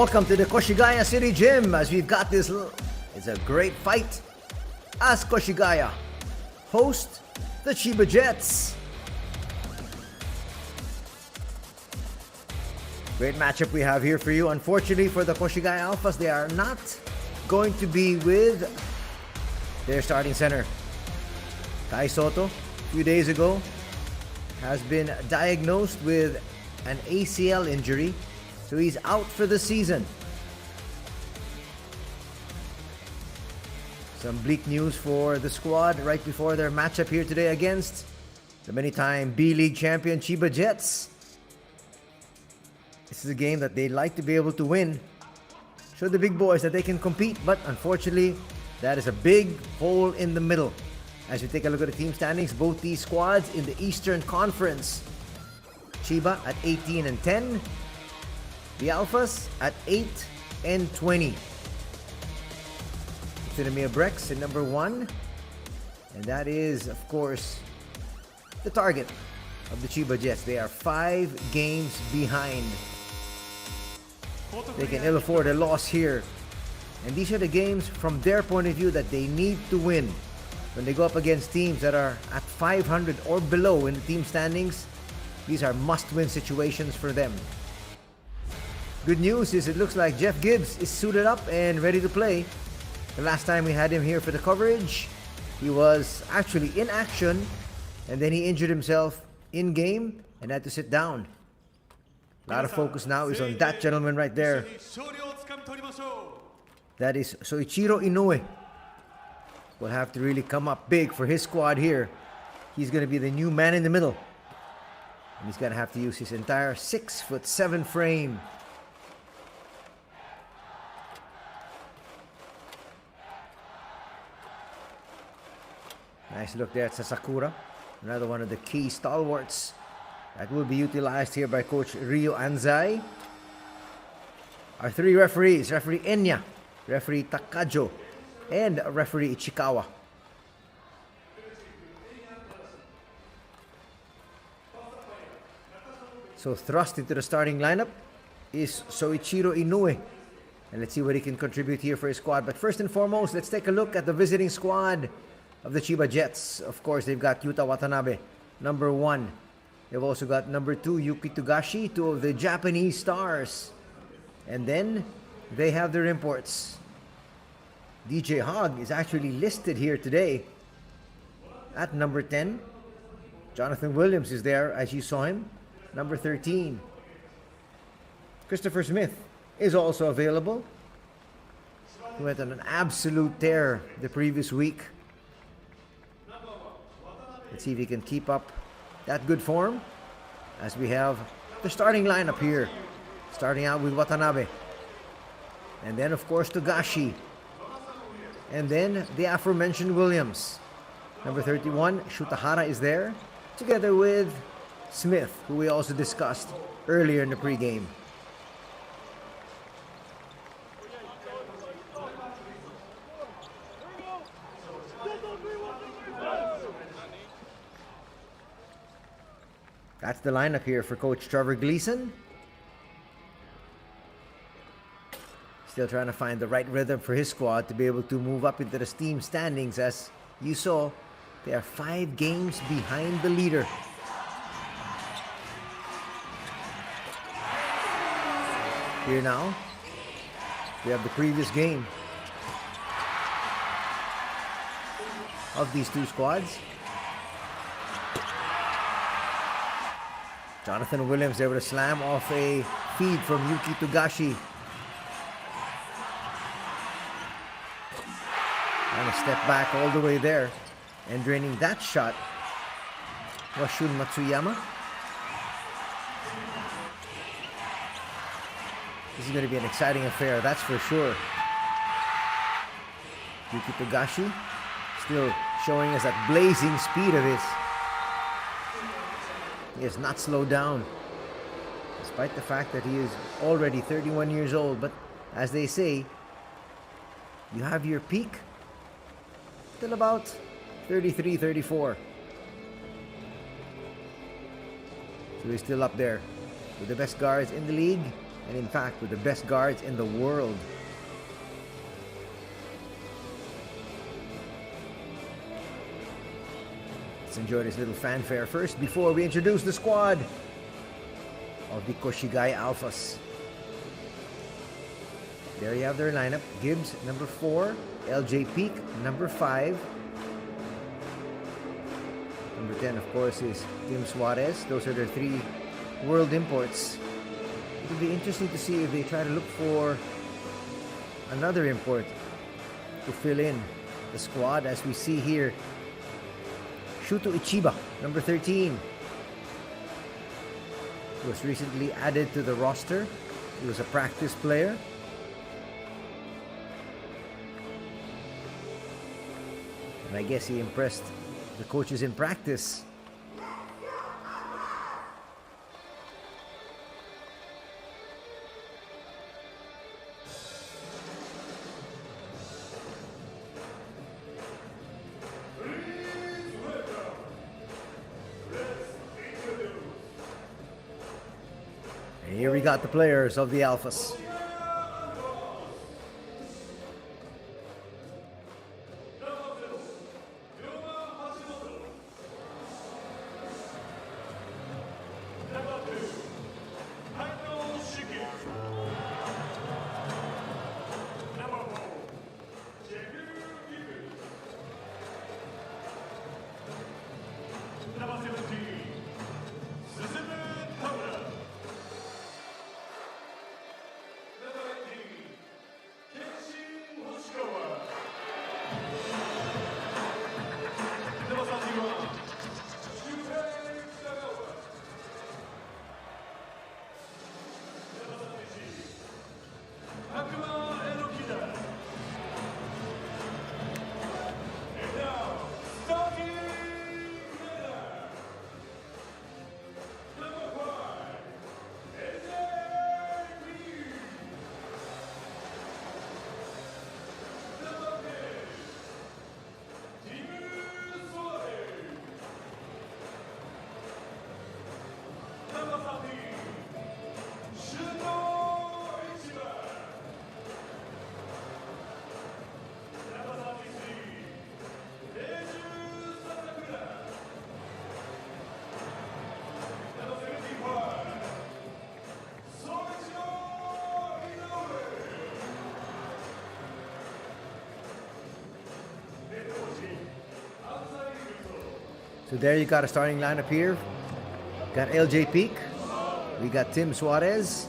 Welcome to the Koshigaya City Gym as we've got this. It's a great fight as Koshigaya host the Chiba Jets. Great matchup we have here for you. Unfortunately for the Koshigaya Alphas, they are not going to be with their starting center. Kai Soto, a few days ago, has been diagnosed with an ACL injury, so he's out for the season. Some bleak news for the squad right before their matchup here today against the many-time B.LEAGUE champion Chiba Jets. This is a game that they'd like to be able to win. Show the big boys that they can compete, but unfortunately, that is a big hole in the middle. As we take a look at the team standings, both these squads in the Eastern Conference. Chiba at 18 and 10. The Alphas at 8 and 20. Cinemia Brex in number 1. And that is, of course, the target of the Chiba Jets. They are 5 games behind. They can ill afford a loss here. And these are the games from their point of view that they need to win. When they go up against teams that are at 500 or below in the team standings, these are must-win situations for them. Good news is it looks like Jeff Gibbs is suited up and ready to play. The last time we had him here for the coverage, he was actually in action, and then he injured himself in-game and had to sit down. A lot of focus now is on that gentleman right there. That is Soichiro Inoue. Will have to really come up big for his squad here. He's going to be the new man in the middle. And he's going to have to use his entire 6'7" frame. Nice look there at Sasakura. Another one of the key stalwarts that will be utilized here by Coach Ryo Anzai. Our 3 referees, Referee Enya, Referee Takajo, and Referee Ichikawa. So thrust into the starting lineup is Soichiro Inoue. And let's see what he can contribute here for his squad. But first and foremost, let's take a look at the visiting squad of the Chiba Jets. Of course, they've got Yuta Watanabe, number 1. They've also got number 2, Yuki Togashi, 2 of the Japanese stars. And then they have their imports. DJ Hogg is actually listed here today at number 10. Jonathan Williams is there as you saw him, number 13. Christopher Smith is also available. He went on an absolute tear the previous week. Let's see if he can keep up that good form as we have the starting lineup here. Starting out with Watanabe. And then, of course, Togashi. And then the aforementioned Williams. Number 31, Shutahara is there, together with Smith, who we also discussed earlier in the pregame. That's the lineup here for Coach Trevor Gleason. Still trying to find the right rhythm for his squad to be able to move up into the team standings. As you saw, they are 5 games behind the leader. Here now, we have the previous game of these 2 squads. Jonathan Williams able to slam off a feed from Yuki Togashi. And a step back all the way there. And draining that shot was Shun Matsuyama. This is going to be an exciting affair, that's for sure. Yuki Togashi still showing us that blazing speed of his. He has not slowed down, despite the fact that he is already 31 years old. But as they say, you have your peak till about 33, 34. So he's still up there with the best guards in the league. and in fact with the best guards in the world. Let's enjoy this little fanfare first before we introduce the squad of the KOSHIGAYA ALPHAS. There you have their lineup. Gibbs, number 4. LJ Peak, number 5. Number 10, of course, is Tim Suarez. Those are their 3 world imports. It'll be interesting to see if they try to look for another import to fill in the squad, as we see here. CHIBA, number 13. He was recently added to the roster. He was a practice player. And I guess he impressed the coaches in practice. And here we got the players of the ALPHAS. So there you got a starting lineup here. Got LJ Peak. We got Tim Suarez.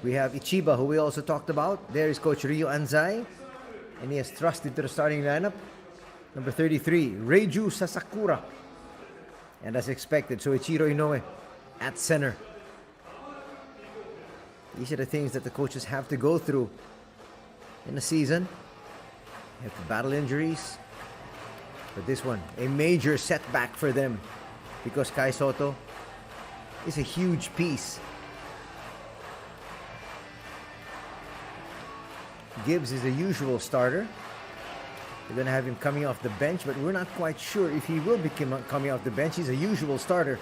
We have CHIBA, who we also talked about. There is Coach Rio Anzai. And he has thrust into the starting lineup. Number 33, Reiju Sasakura. And as expected, Soichiro Inoue at center. These are the things that the coaches have to go through in a season. You have to battle injuries. But this one, a major setback for them, because Kai Soto is a huge piece. Gibbs is the usual starter. We're going to have him coming off the bench, but we're not quite sure if he will be coming off the bench. He's a usual starter.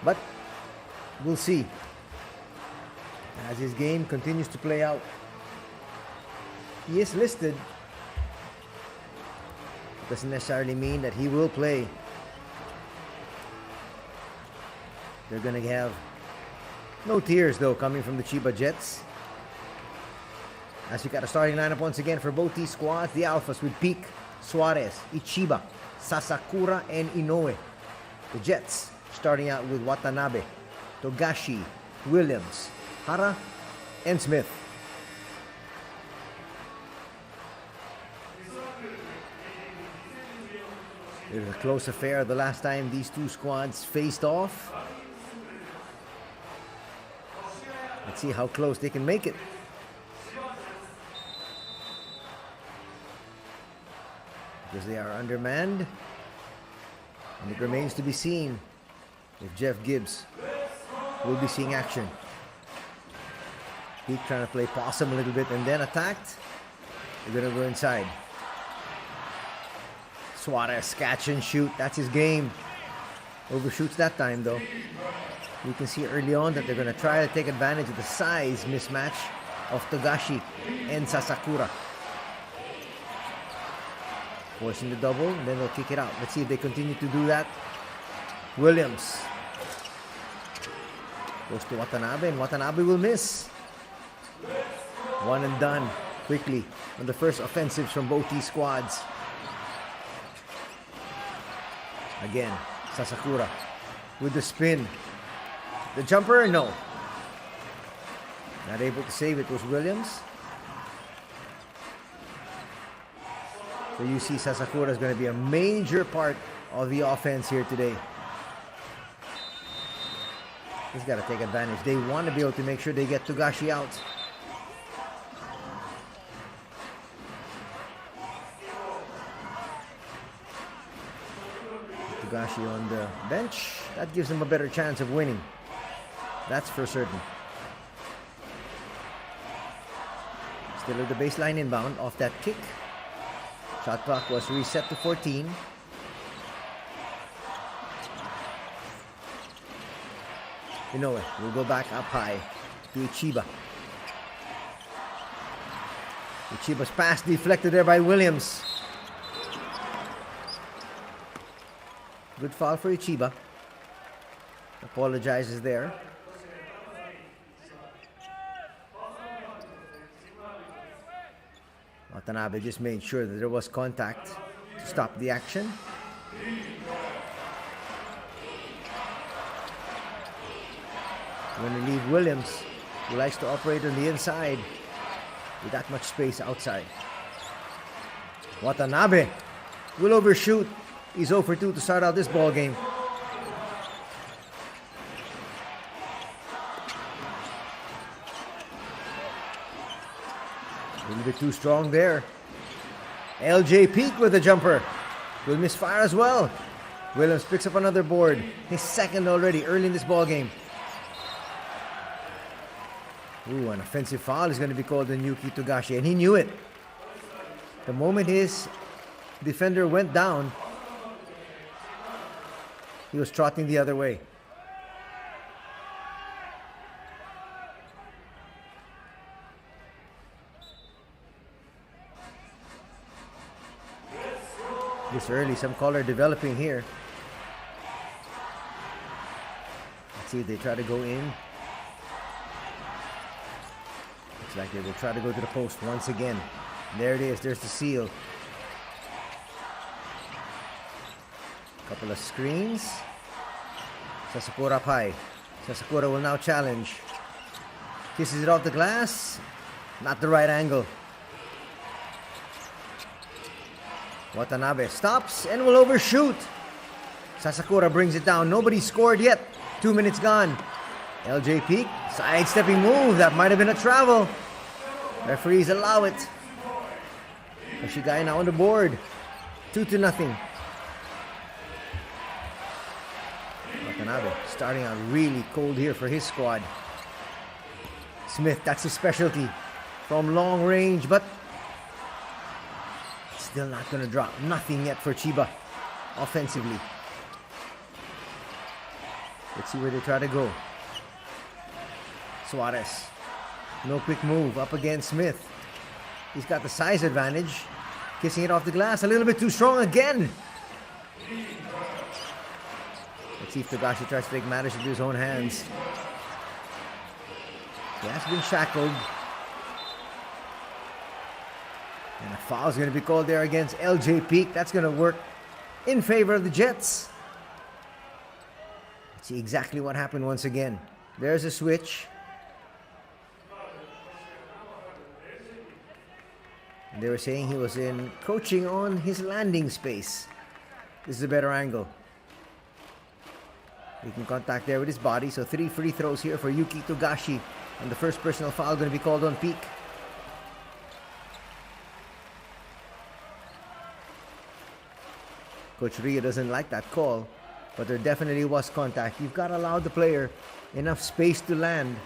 But we'll see as his game continues to play out. He is listed. Doesn't necessarily mean that he will play. They're going to have no tears, though, coming from the Chiba Jets. As you got a starting lineup once again for both these squads. The ALPHAS with Peak, Suarez, CHIBA, Sasakura, and Inoue. The Jets starting out with Watanabe, Togashi, Williams, Hara, and Smith. It was a close affair the last time these two squads faced off. Let's see how close they can make it. Because they are undermanned. And it remains to be seen if Jeff Gibbs will be seeing action. Peak trying to play possum a little bit and then attacked. They're going to go inside. Suarez, catch and shoot. That's his game. Overshoots that time, though. You can see early on that they're going to try to take advantage of the size mismatch of Togashi and Sasakura. Forcing the double, and then they'll kick it out. Let's see if they continue to do that. Williams goes to Watanabe, and Watanabe will miss. One and done quickly on the first offensives from both these squads. Again, Sasakura with the spin. The jumper, no. Not able to save it was Williams. So you see Sasakura is going to be a major part of the offense here today. He's got to take advantage. They want to be able to make sure they get Togashi out. Togashi on the bench. That gives them a better chance of winning. That's for certain. Still at the baseline inbound off that kick. Shot clock was reset to 14. Inoue will go back up high to Chiba. Chiba's pass deflected there by Williams. Good foul for Chiba. Apologizes there. Watanabe just made sure that there was contact to stop the action. Going to leave Williams, who likes to operate on the inside with that much space outside. Watanabe will overshoot. He's 0 for 2 to start out this ball game. A little bit too strong there. LJ Peak with a jumper. Will misfire as well. Williams picks up another board. His second already early in this ball game. Ooh, an offensive foul is going to be called on Yuki Togashi, and he knew it. The moment his defender went down, he was trotting the other way. This early, some color developing here. Let's see if they try to go in. Looks like they will try to go to the post once again. There it is, there's the seal. Couple of screens. Sasakura up high. Sasakura will now challenge. Kisses it off the glass. Not the right angle. Watanabe stops and will overshoot. Sasakura brings it down. Nobody scored yet. 2 minutes gone. LJ Peak, sidestepping move. That might have been a travel. Referees allow it. Koshigaya now on the board. 2-0. Watanabe starting out really cold here for his squad. Smith, that's his specialty. From long range, but still not going to drop. Nothing yet for Chiba offensively. Let's see where they try to go. Suarez. No quick move up against Smith. He's got the size advantage. Kissing it off the glass. A little bit too strong again. Let's see if Togashi tries to take matters into his own hands. He has been shackled. And a foul is going to be called there against LJ Peak. That's going to work in favor of the Jets. Let's see exactly what happened once again. There's a switch. And they were saying he was encroaching on his landing space. This is a better angle. Making contact there with his body. So 3 free throws here for Yuki Togashi. And the first personal foul going to be called on Peak. Coach Ria doesn't like that call, but there definitely was contact. You've got to allow the player enough space to land.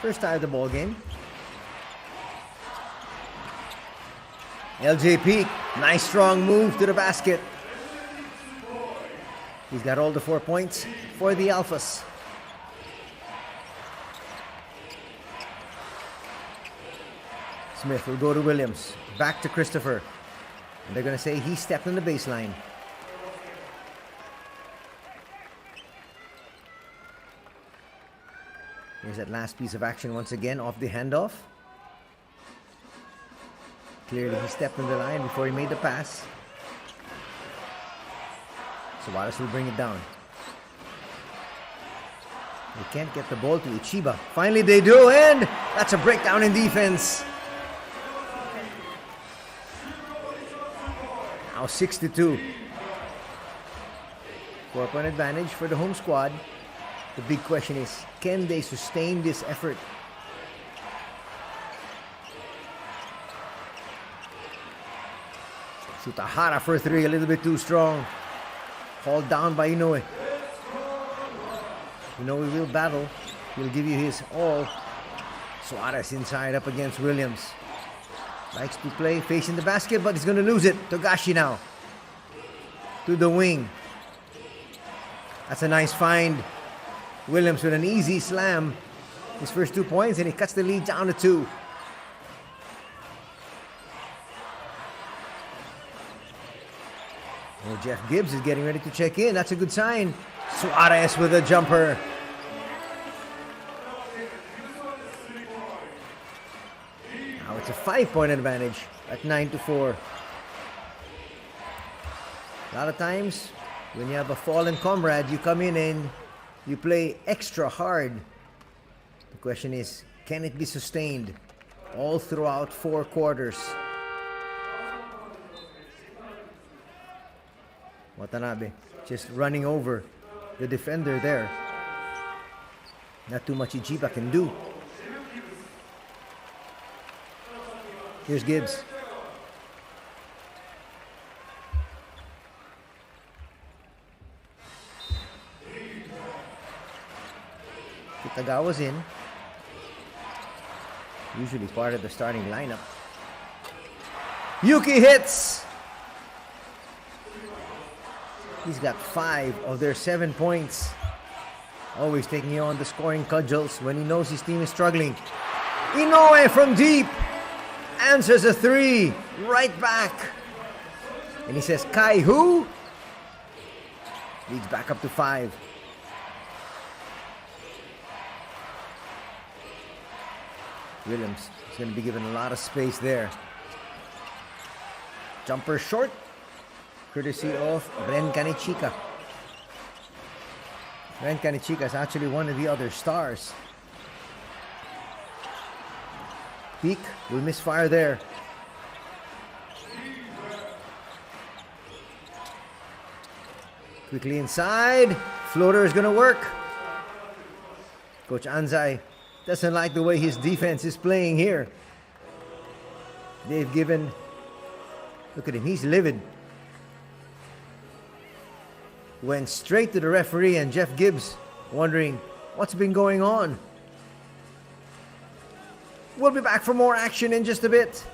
First tie of the ball game. LJ Peak, nice strong move to the basket. He's got all the 4 points for the Alphas. Smith will go to Williams. Back to Christopher. And they're going to say he stepped on the baseline. Here's that last piece of action once again off the handoff. Clearly he stepped on the line before he made the pass. Suarez will bring it down. They can't get the ball to CHIBA. Finally they do, and that's a breakdown in defense. Now 62. 4-point advantage for the home squad. The big question is, can they sustain this effort? Sutahara for 3, a little bit too strong. Called down by Inoue. Inoue will battle. He'll give you his all. Suarez inside up against Williams. Likes to play facing the basket, but he's going to lose it. Togashi now. To the wing. That's a nice find. Williams with an easy slam. His first 2 points, and he cuts the lead down to 2. Oh, Jeff Gibbs is getting ready to check in. That's a good sign. Suarez with a jumper. Now it's a 5-point advantage at 9-4. A lot of times, when you have a fallen comrade, you come in and you play extra hard. The question is, can it be sustained all throughout 4 quarters? Watanabe just running over the defender there. Not too much CHIBA can do. Here's Gibbs. Kitagawa's in. Usually part of the starting lineup. Yuki hits! He's got 5 of their 7 points. Always taking on the scoring cudgels when he knows his team is struggling. Inoue from deep answers a 3 right back. And he says, Kai who? Leads back up to 5. Williams is going to be given a lot of space there. Jumper short. Courtesy of Ren Kanichika. Ren Kanichika is actually one of the other stars. Peak will misfire there. Quickly inside. Floater is going to work. Coach Anzai doesn't like the way his defense is playing here. They've given... Look at him, he's livid. Went straight to the referee and Jeff Gibbs wondering what's been going on. We'll be back for more action in just a bit.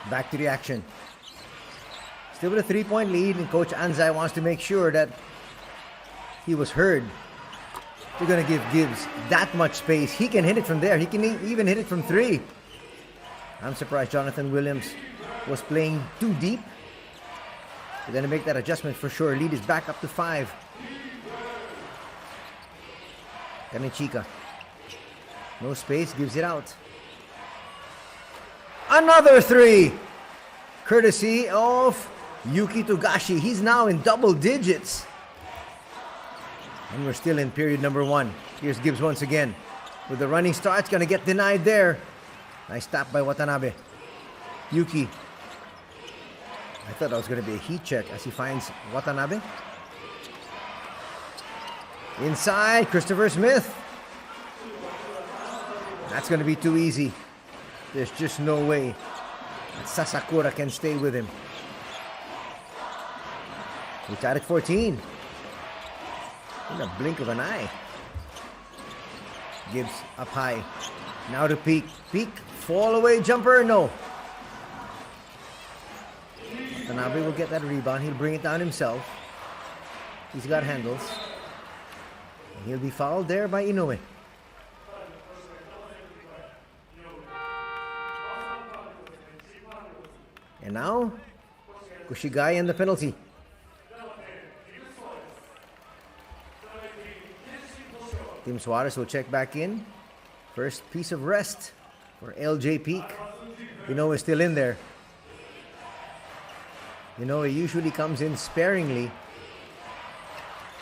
Back to the action. Still with a 3-point lead, and Coach Anzai wants to make sure that he was heard. They're going to give Gibbs that much space. He can hit it from there. He can even hit it from 3. I'm surprised Jonathan Williams was playing too deep. They're going to make that adjustment for sure. Lead is back up to 5. Kanichika. No space, gives it out. Another 3! Courtesy of Yuki Togashi. He's now in double digits. And we're still in period number 1. Here's Gibbs once again. With the running start, it's going to get denied there. Nice tap by Watanabe. Yuki. I thought that was going to be a heat check as he finds Watanabe. Inside, Christopher Smith. That's going to be too easy. There's just no way that Sasakura can stay with him. We tied at 14. In a blink of an eye. Gibbs up high. Now to Peak. Peak, fall away jumper, no. Tanabe will get that rebound. He'll bring it down himself. He's got handles. And he'll be fouled there by Inoue. And now, Koshigaya and the penalty. Tim Suarez will check back in. First piece of rest for LJ Peak. Inoue is still in there. Inoue usually comes in sparingly.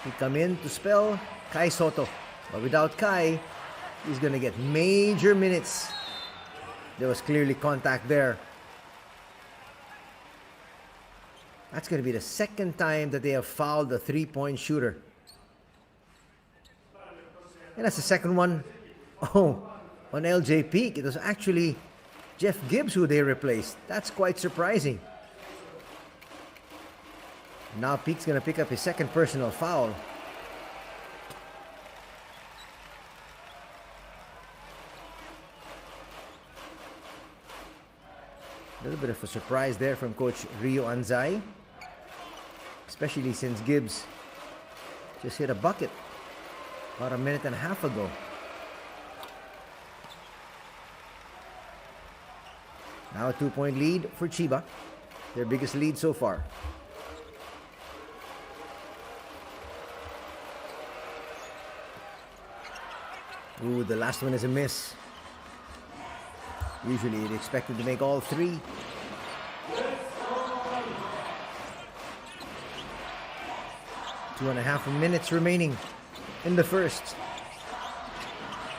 He come in to spell Kai Soto. But without Kai, he's going to get major minutes. There was clearly contact there. That's going to be the second time that they have fouled a 3-point shooter. And that's the second one. Oh, on LJ Peak. It was actually Jeff Gibbs who they replaced. That's quite surprising. Now Peak's going to pick up his second personal foul. A little bit of a surprise there from Coach Rio Anzai. Especially since Gibbs just hit a bucket about a minute and a half ago. Now a 2-point lead for Chiba. Their biggest lead so far. Ooh, the last one is a miss. Usually you'd expect him to make all 3. Two and a half minutes remaining in the first.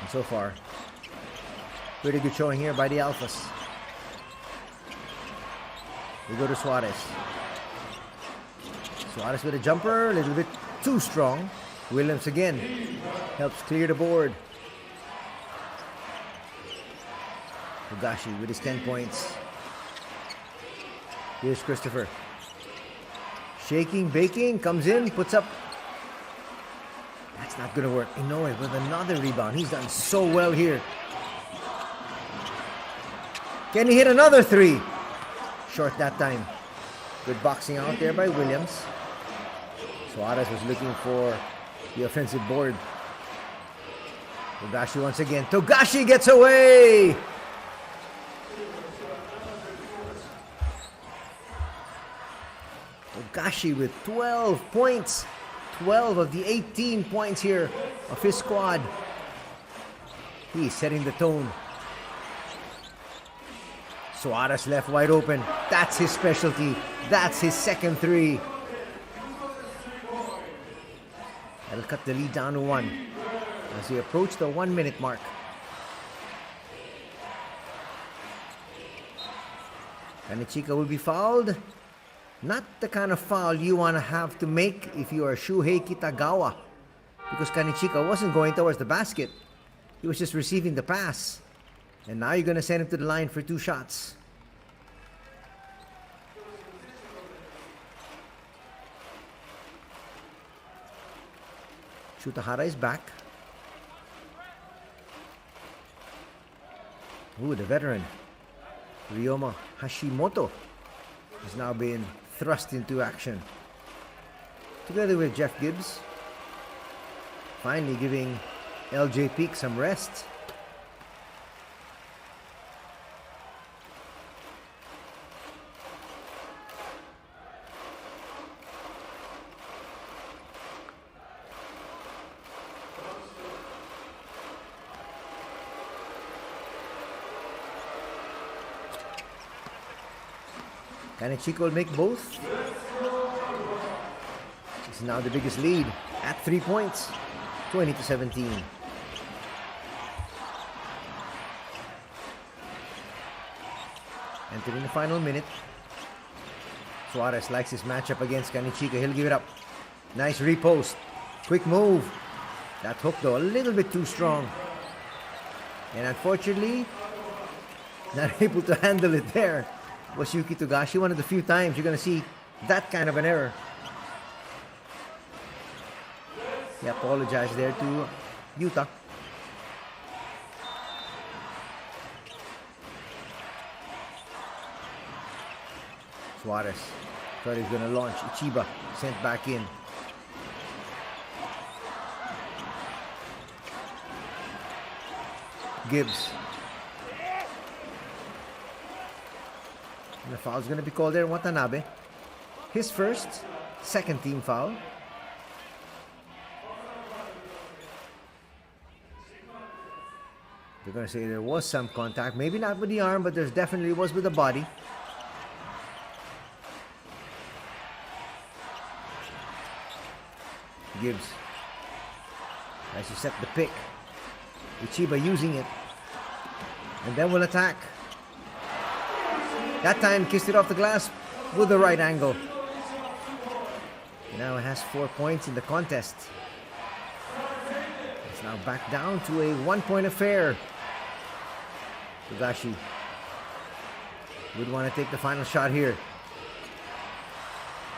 And so far, pretty good showing here by the Alphas. We go to Suarez. Suarez with a jumper, a little bit too strong. Williams again helps clear the board. Togashi with his 10 points. Here's Christopher. Shaking, baking, comes in, puts up. That's not going to work. Inoue with another rebound. He's done so well here. Can he hit another 3? Short that time. Good boxing out there by Williams. Suarez was looking for the offensive board. Togashi once again. Togashi gets away! Togashi with 12 points. 12 of the 18 points here of his squad. He's setting the tone. Suarez left wide open. That's his specialty. That's his second 3. That'll cut the lead down to 1 as we approach the 1-minute mark. Kanichika will be fouled. Not the kind of foul you want to have to make if you are Shuhei Kitagawa. Because Kanichika wasn't going towards the basket. He was just receiving the pass. And now you're going to send him to the line for 2 shots. Shutahara is back. Ooh, the veteran. Ryoma Hashimoto has now been thrust into action, together with Jeff Gibbs, finally giving LJ Peak some rest. Kanechika will make both. This is now the biggest lead at 3 points, 20-17. Entering the final minute. Suarez likes his matchup against Kanechika. He'll give it up. Nice repost. Quick move. That hook though, a little bit too strong. And unfortunately, not able to handle it there was Yuki Togashi. One of the few times you're going to see that kind of an error. He apologized there to Yuta. Suarez thought he was going to launch. Chiba sent back in. Gibbs. And the foul's going to be called there. Watanabe. His first, second team foul. They're going to say there was some contact. Maybe not with the arm, but there definitely was with the body. Gibbs tries to set the pick. Chiba using it. And then will attack. That time kissed it off the glass with the right angle. Now it has 4 points in the contest. It's now back down to a 1-point affair. Togashi would want to take the final shot here.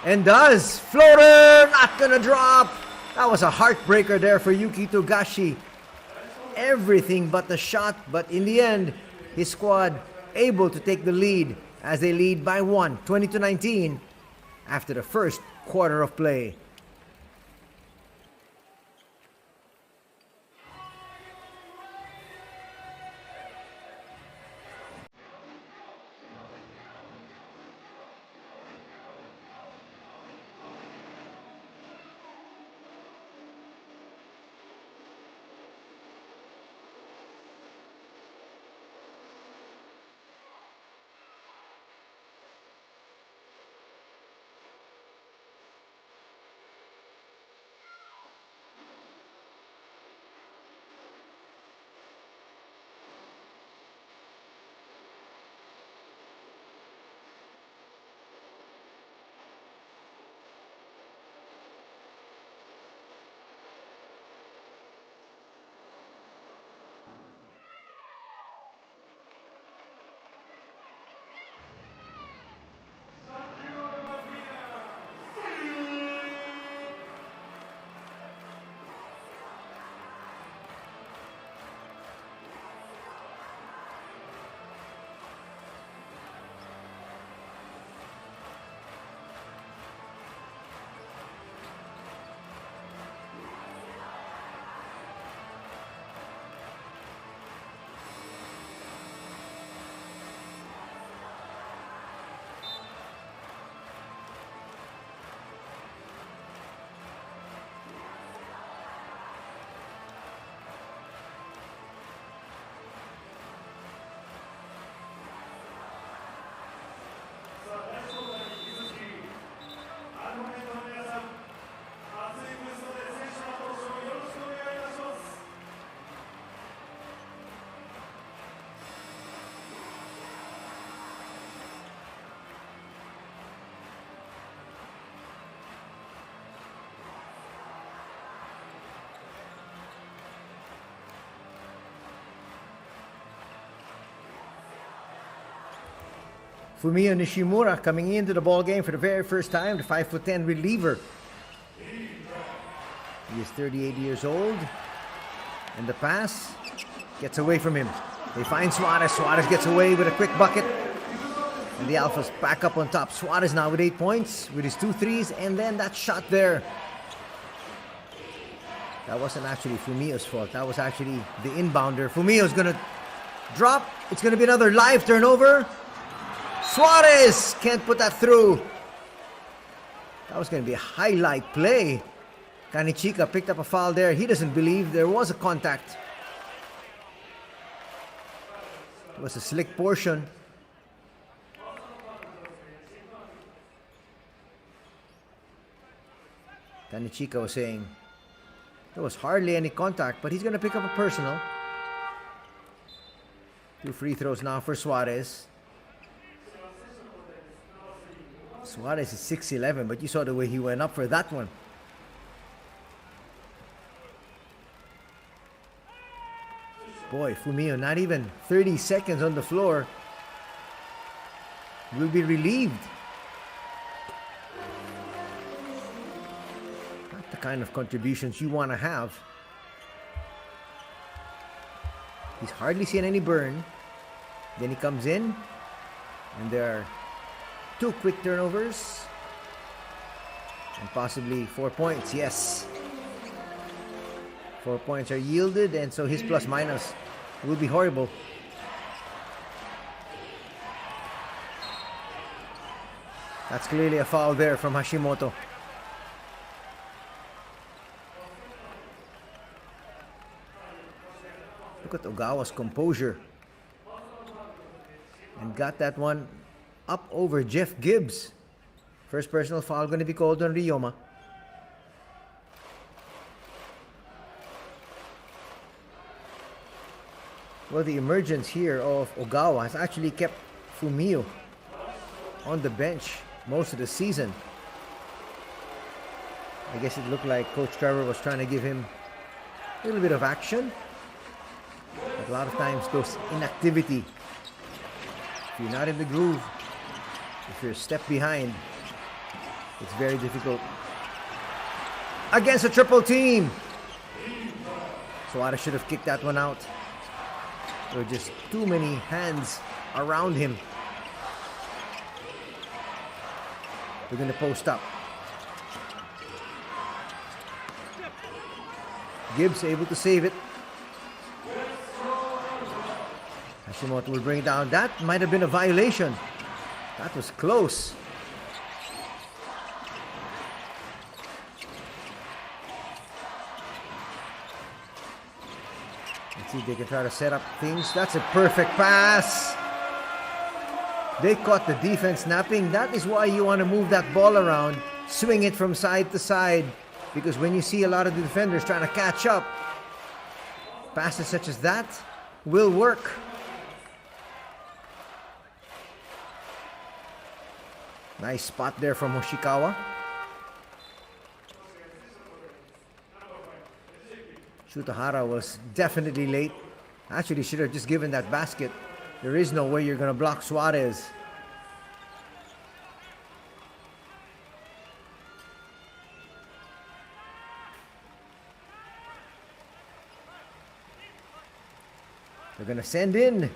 And does! Floater! Not gonna drop! That was a heartbreaker there for Yuki Togashi. Everything but the shot, but in the end, his squad able to take the lead as they lead by 1, 20-19, after the first quarter of play. Fumiya Nishimura coming into the ball game for the very first time, the 5'10" reliever. He is 38 years old, and the pass gets away from him. They find Suarez. Suarez gets away with a quick bucket. And the Alphas back up on top. Suarez now with 8 points with his 2 threes, and then that shot there. That wasn't actually Fumio's fault. That was actually the inbounder. Fumio's gonna drop. It's gonna be another live turnover. Suarez can't put that through. That was gonna be a highlight play. Kanichika picked up a foul there. He doesn't believe there was a contact. It was a slick portion. Kanichika was saying there was hardly any contact, but he's going to pick up a personal. 2 free throws now for Suarez. Suarez is 6'11", but you saw the way he went up for that one. Boy, Fumio, not even 30 seconds on the floor, will be relieved. Not the kind of contributions you want to have. He's hardly seen any burn. Then he comes in, and there are 2 quick turnovers. And possibly 4 points, yes. 4 points are yielded, and so his plus minus will be horrible. That's clearly a foul there from Hashimoto. Look at Ogawa's composure. And got that one up over Jeff Gibbs. First personal foul going to be called on Ryoma. Well, the emergence here of Ogawa has actually kept Fumio on the bench most of the season. I guess it looked like Coach Trevor was trying to give him a little bit of action. But a lot of times those inactivity, if you're not in the groove, if you're a step behind, it's very difficult. Against a triple team! Suarez should have kicked that one out. There were just too many hands around him. They're going to post up. Gibbs able to save it. Hashimoto will bring it down. That might have been a violation. That was close. Let's see if they can try to set up things. That's a perfect pass. They caught the defense napping. That is why you want to move that ball around, swing it from side to side, because when you see a lot of the defenders trying to catch up, passes such as that will work. Nice spot there from Hoshikawa. Shutahara was definitely late. Actually, should have just given that basket. There is no way you're going to block Suarez. They're going to send in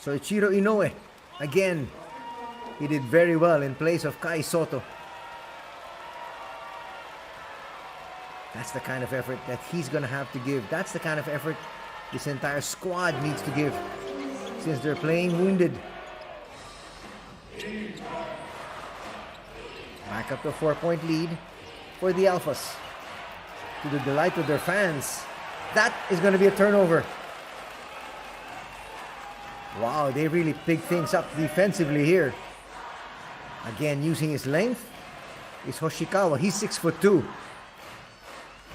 Soichiro Inoue. Again, he did very well in place of Kai Soto. That's the kind of effort that he's going to have to give. That's the kind of effort this entire squad needs to give, since they're playing wounded. Back up to a 4-point lead for the Alphas. To the delight of their fans. That is going to be a turnover. Wow, they really picked things up defensively here. Again, using his length is Hoshikawa. He's 6'2".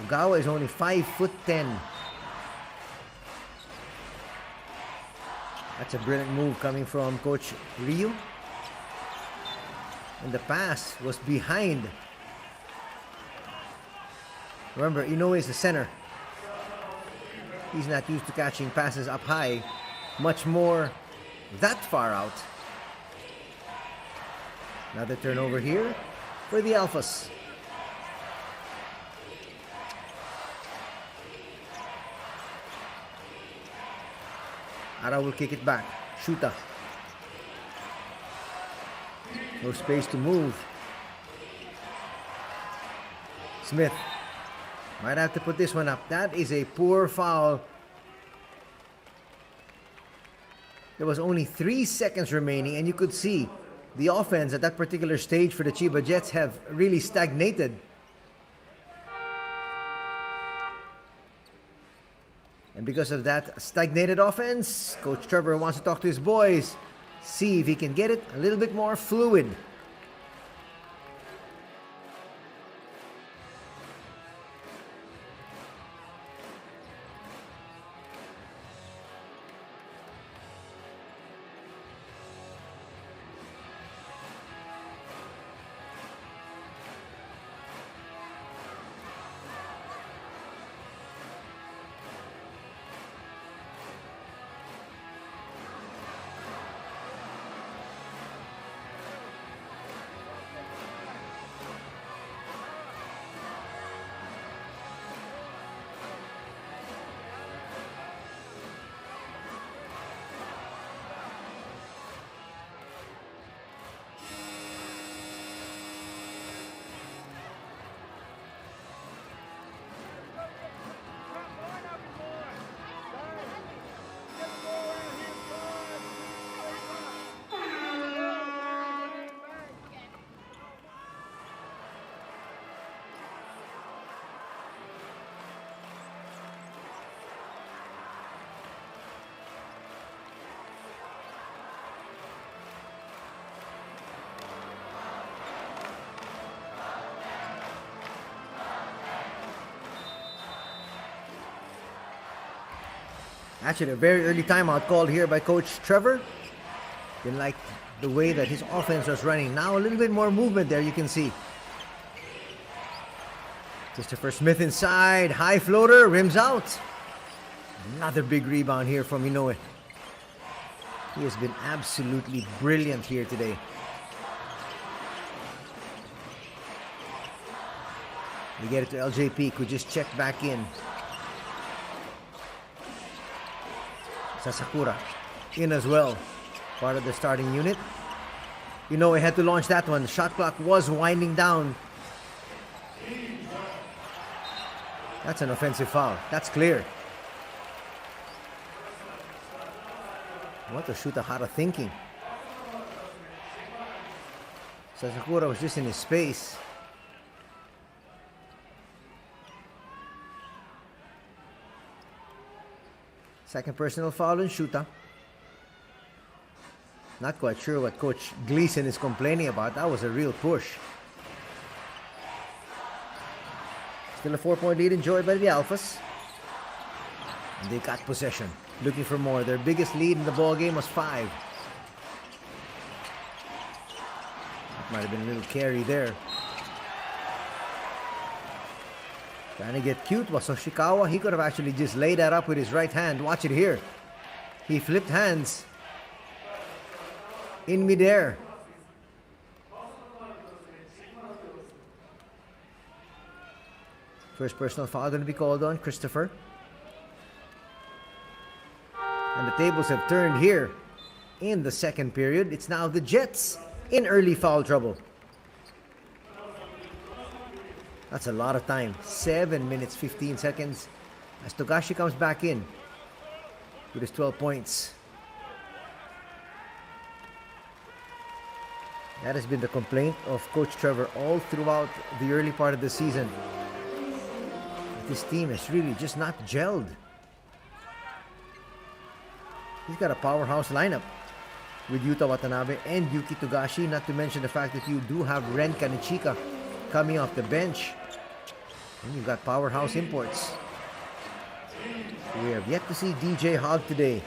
Ogawa is only 5'10". That's a brilliant move coming from Coach Ryu. And the pass was behind. Remember, Inoue is the center. He's not used to catching passes up high, much more that far out. Another turnover here for the Alphas. Ara will kick it back. Shuta. No space to move. Smith might have to put this one up. That is a poor foul. There was only 3 seconds remaining, and you could see the offense at that particular stage for the Chiba Jets have really stagnated. And because of that stagnated offense, Coach Trevor wants to talk to his boys, see if he can get it a little bit more fluid. Actually, a very early timeout called here by Coach Trevor. Didn't like the way that his offense was running. Now a little bit more movement there, you can see. Christopher Smith inside. High floater, rims out. Another big rebound here from Inoue. He has been absolutely brilliant here today. We get it to LJP, could just check back in. Sasakura in as well, part of the starting unit. Inoue had to launch that one. The shot clock was winding down. That's an offensive foul. That's clear. What was Shutahara thinking? Sasakura was just in his space. Second personal foul on Shuta. Not quite sure what Coach Gleason is complaining about. That was a real push. Still a 4-point lead enjoyed by the Alphas. And they got possession. Looking for more. Their biggest lead in the ball game was 5. That might have been a little carry there. Trying to get cute was Hoshikawa. He could have actually just laid that up with his right hand. Watch it here. He flipped hands in midair. First personal foul going to be called on Christopher. And the tables have turned here in the second period. It's now the Jets in early foul trouble. That's a lot of time. 7 minutes, 15 seconds. As Togashi comes back in with his 12 points. That has been the complaint of Coach Trevor all throughout the early part of the season. This team has really just not gelled. He's got a powerhouse lineup with Yuta Watanabe and Yuki Togashi, not to mention the fact that you do have Ren Kanichika coming off the bench. And you've got powerhouse imports. We have yet to see DJ Hogg today.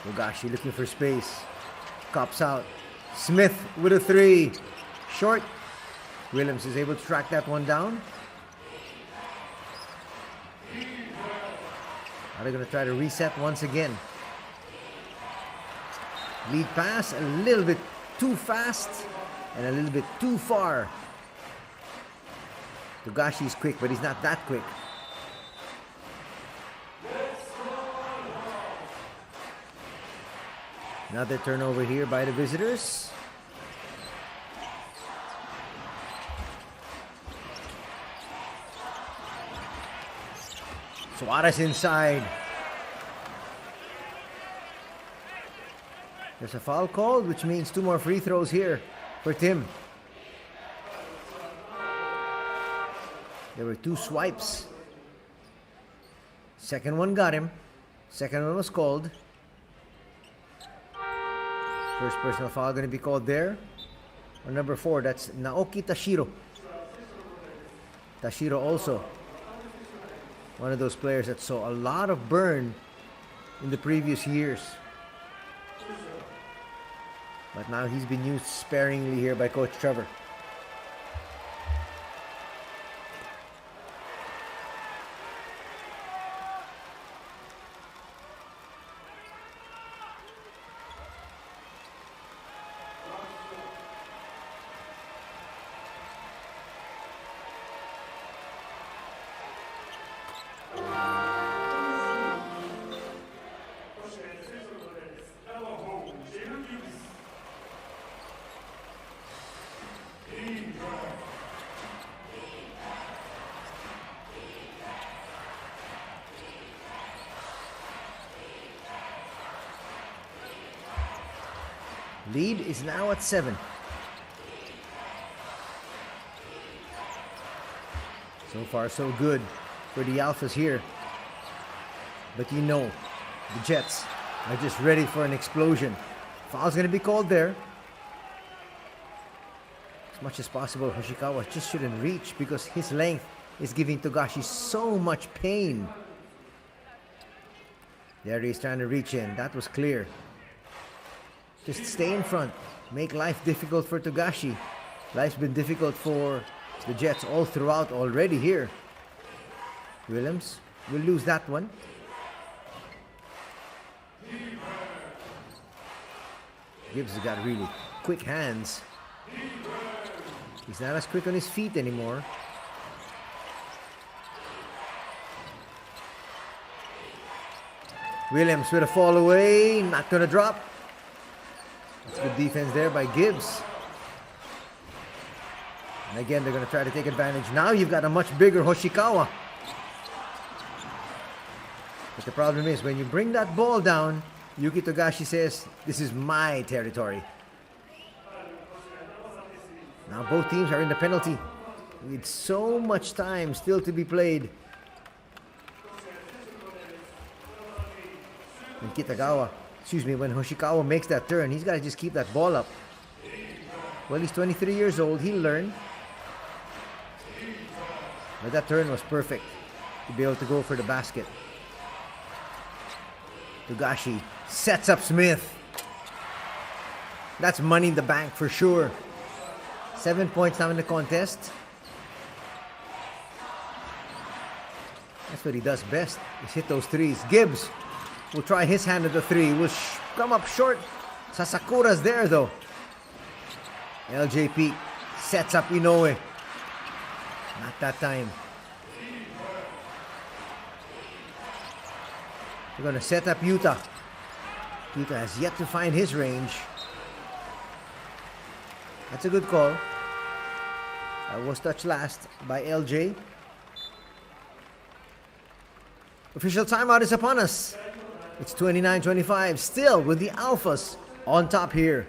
Togashi looking for space. Cops out. Smith with a 3. Short. Williams is able to track that one down. Are they going to try to reset once again? Lead pass a little bit too fast and a little bit too far Togashi's quick, but he's not that quick. Another turnover here by the visitors. Suarez inside. There's a foul called, which means 2 more free throws here for Tim. There were 2 swipes. Second one got him. Second one was called. First personal foul going to be called there. On number 4, that's Naoki Tashiro. Tashiro also one of those players that saw a lot of burn in the previous years. But now he's been used sparingly here by Coach Trevor. Lead is now at 7. So far, so good for the Alphas here. But you know, the Jets are just ready for an explosion. Foul's going to be called there. As much as possible, Hoshikawa just shouldn't reach because his length is giving Togashi so much pain. There he's trying to reach in. That was clear. Just stay in front. Make life difficult for Togashi. Life's been difficult for the Jets all throughout already here. Williams will lose that one. Gibbs has got really quick hands. He's not as quick on his feet anymore. Williams with a fall away. Not gonna drop. That's good defense there by Gibbs. And again, they're going to try to take advantage. Now you've got a much bigger Hoshikawa. But the problem is, when you bring that ball down, Yuki Togashi says, this is my territory. Now both teams are in the penalty. With so much time still to be played. And when Hoshikawa makes that turn, he's got to just keep that ball up. Well, he's 23 years old. He'll learn. But that turn was perfect to be able to go for the basket. Togashi sets up Smith. That's money in the bank for sure. 7 points now in the contest. That's what he does best, is hit those threes. Gibbs will try his hand at the 3. Will come up short. Sasakura's there though. LJP sets up Inoue. Not that time. They're going to set up Yuta. Yuta has yet to find his range. That's a good call. That was touched last by LJ. Official timeout is upon us. It's 29-25, still with the Alphas on top here.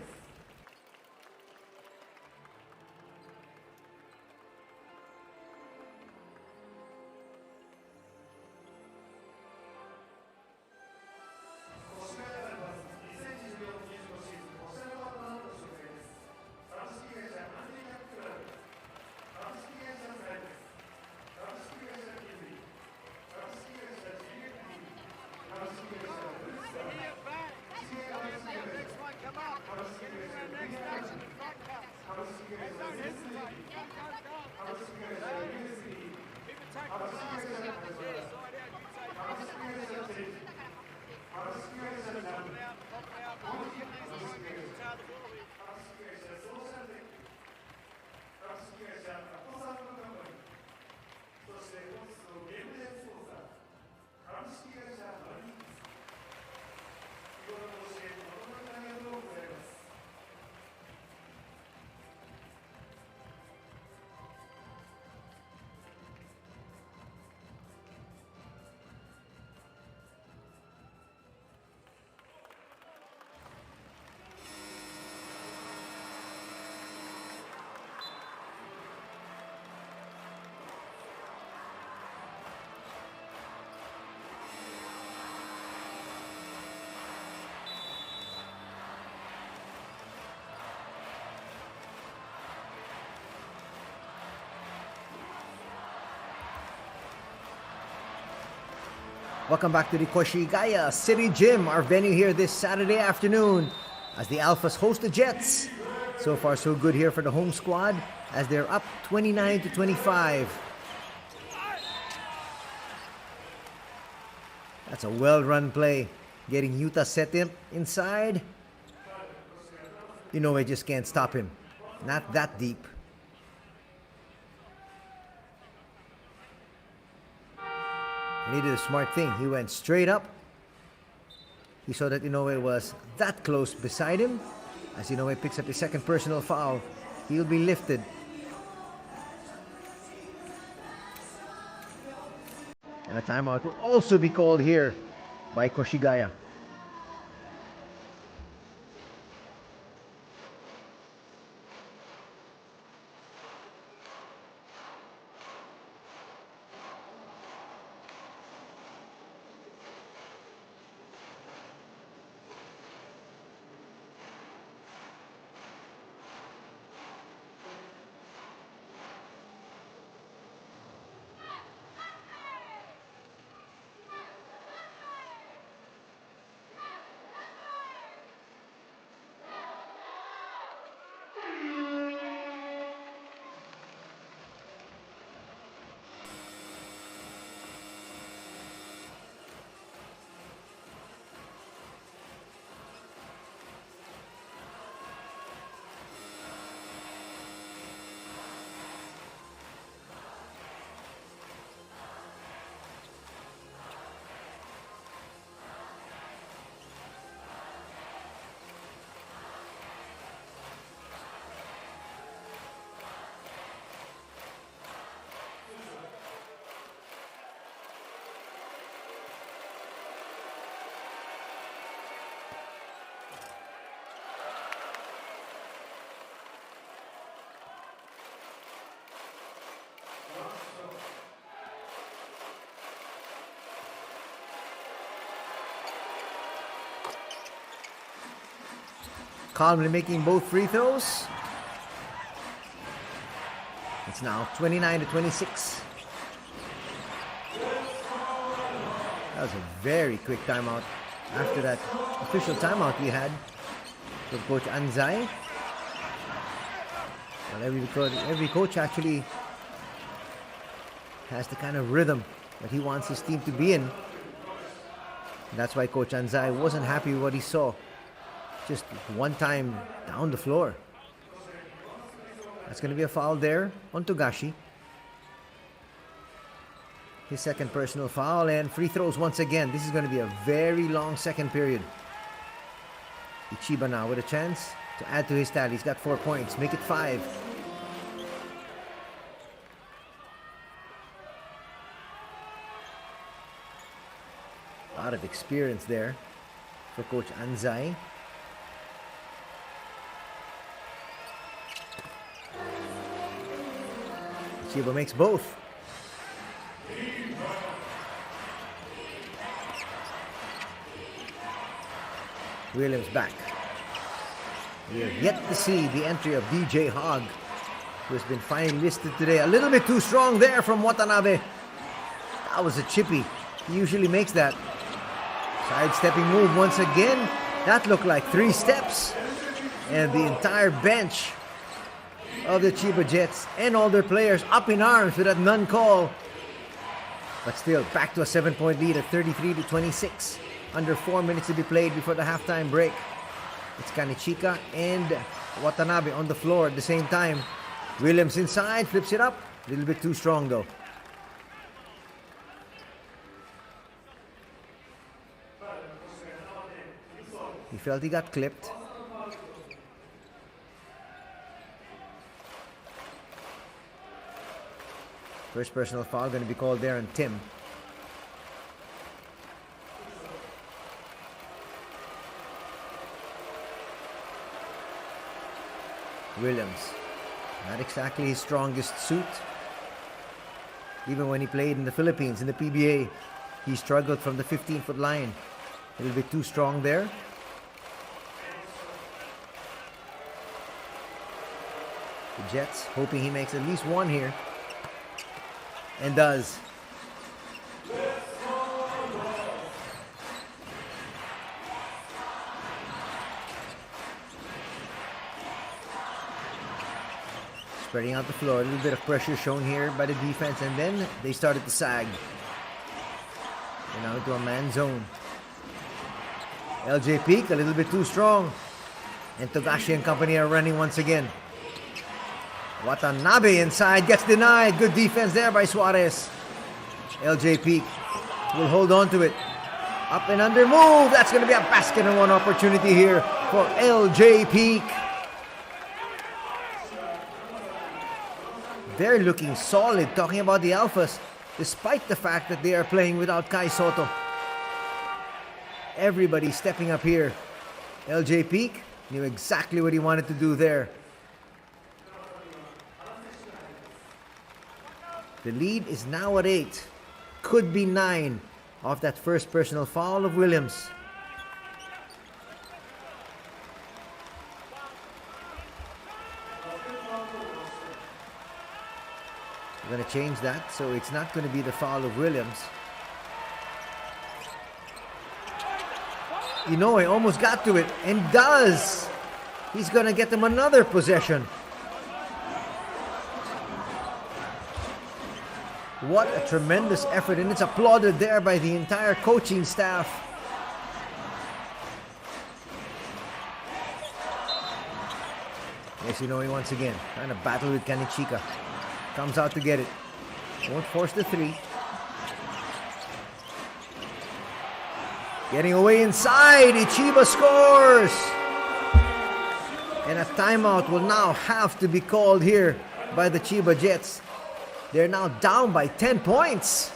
Welcome back to the Koshigaya City Gym, our venue here this Saturday afternoon as the Alphas host the Jets. So far so good here for the home squad as they're up 29-25. That's a well-run play, getting Utah set in inside. Inoue just can't stop him. Not that deep. And he did a smart thing. He went straight up. He saw that Inoue was that close beside him. As Inoue picks up his second personal foul, he'll be lifted. And a timeout will also be called here by Koshigaya. Calmly making both free throws. It's now 29-26. That was a very quick timeout. After that official timeout we had with Coach Anzai. Well, every coach actually has the kind of rhythm that he wants his team to be in. And that's why Coach Anzai wasn't happy with what he saw. Just one time down the floor. That's going to be a foul there on Togashi. His second personal foul and free throws once again. This is going to be a very long second period. CHIBA now with a chance to add to his tally. He's got 4 points. Make it 5. A lot of experience there for Coach Anzai. CHIBA makes both. Williams back. We have yet to see the entry of DJ Hogg, who has been finally listed today. A little bit too strong there from Watanabe. That was a chippy. He usually makes that. Sidestepping move once again. That looked like 3 steps. And the entire bench of the CHIBA Jets and all their players up in arms with that none call. But still, back to a 7-point lead at 33-26. Under 4 minutes to be played before the halftime break. It's Kanichika and Watanabe on the floor at the same time. Williams inside, flips it up. A little bit too strong though. He felt he got clipped. First personal foul going to be called there on Tim. Williams, not exactly his strongest suit. Even when he played in the Philippines, in the PBA, he struggled from the 15-foot line. A little bit too strong there. The Jets hoping he makes at least one here. And does. Spreading out the floor. A little bit of pressure shown here by the defense. And then they started to sag. And now into a man zone. LJ Peak a little bit too strong. And Togashi and company are running once again. Watanabe inside. Gets denied. Good defense there by Suarez. LJ Peak will hold on to it. Up and under move. That's going to be a basket and one opportunity here for LJ Peak. They're looking solid, talking about the Alphas, despite the fact that they are playing without Kai Soto. Everybody stepping up here. LJ Peak knew exactly what he wanted to do there. The lead is now at 8. Could be 9 off that first personal foul of Williams. We're going to change that, so it's not going to be the foul of Williams. Inoue almost got to it, and does. He's going to get them another possession. What a tremendous effort, and it's applauded there by the entire coaching staff. Yes, Inoue once again, trying to battle with Kanichika. Comes out to get it. Won't force the 3. Getting away inside. CHIBA scores. And a timeout will now have to be called here by the CHIBA Jets. They're now down by 10 points.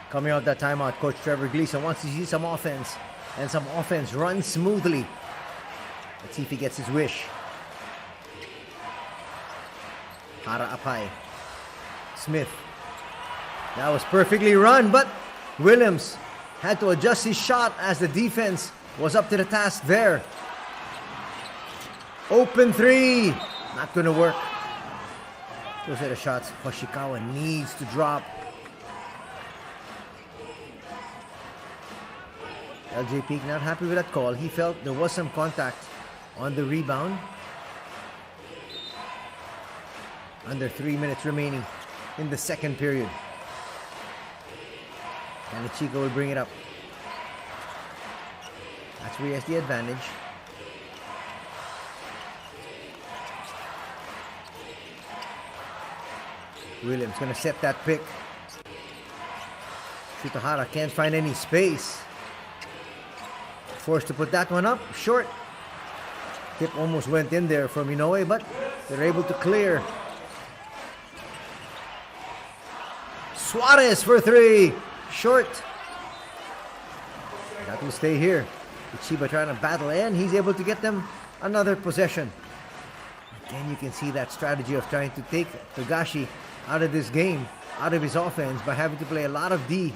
Coming out that timeout, Coach Trevor Gleason wants to see some offense. And some offense runs smoothly. Let's see if he gets his wish. Hara Apai. Smith. That was perfectly run, but Williams had to adjust his shot as the defense was up to the task there. Open 3. Not going to work. Those are the shots Hoshikawa needs to drop. LJ Peak not happy with that call. He felt there was some contact on the rebound. Under 3 minutes remaining in the second period. Kanichika will bring it up. That's where he has the advantage. Williams gonna set that pick. Shutahara can't find any space. Forced to put that one up, short. Tip almost went in there from Inoue, but they're able to clear. Suarez for 3, short. That will stay here. CHIBA trying to battle, and he's able to get them another possession. Again, you can see that strategy of trying to take Togashi out of this game, out of his offense, by having to play a lot of D.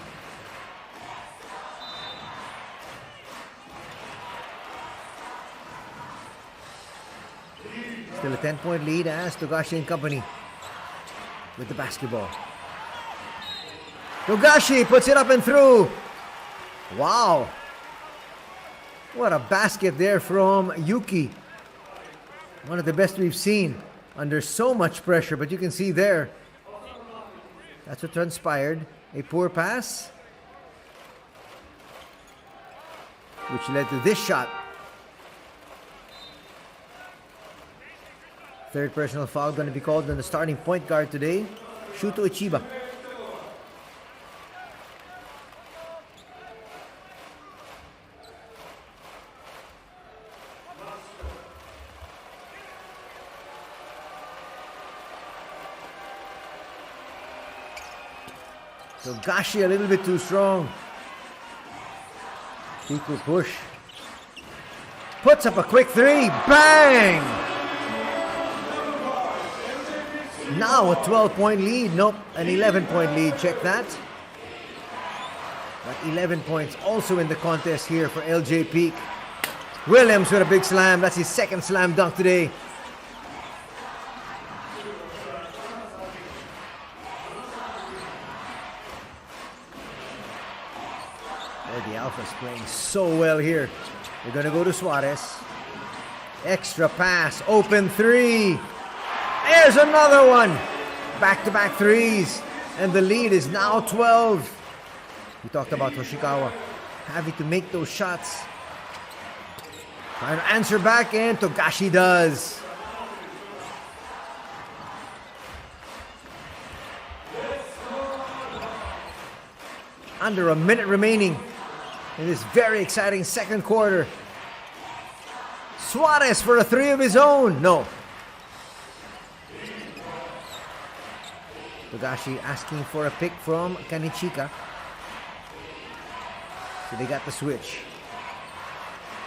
Still a 10-point lead as Togashi and company with the basketball. Togashi puts it up and through. Wow. What a basket there from Yuki. One of the best we've seen under so much pressure, but you can see there, that's what transpired. A poor pass, which led to this shot. Third personal foul going to be called on the starting point guard today, Shuto CHIBA. So Gashi a little bit too strong. Equal push. Puts up a quick three. Bang! Now a 12-point lead. Nope, an 11-point lead. Check that. But 11 points also in the contest here for LJ Peak. Williams with a big slam. That's his second slam dunk today. The Alphas playing so well here. They're going to go to Suarez. Extra pass. Open three. There's another one. Back-to-back threes. And the lead is now 12. We talked about Hoshikawa having to make those shots. Trying to answer back, and Togashi does. Under a minute remaining in this very exciting second quarter. Suarez for a three of his own. No. Togashi asking for a pick from Kanichika. So they got the switch.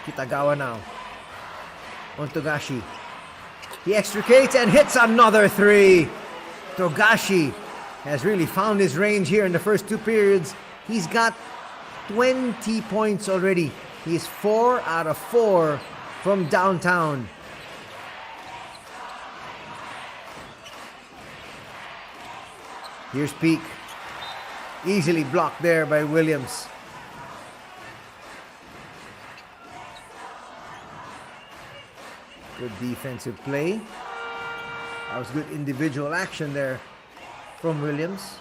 Kitagawa now. On Togashi. He extricates and hits another three. Togashi has really found his range here in the first two periods. He's got 20 points already. He's 4 out of 4 from downtown. Here's Peak. Easily blocked there by Williams. Good defensive play. That was good individual action there from Williams.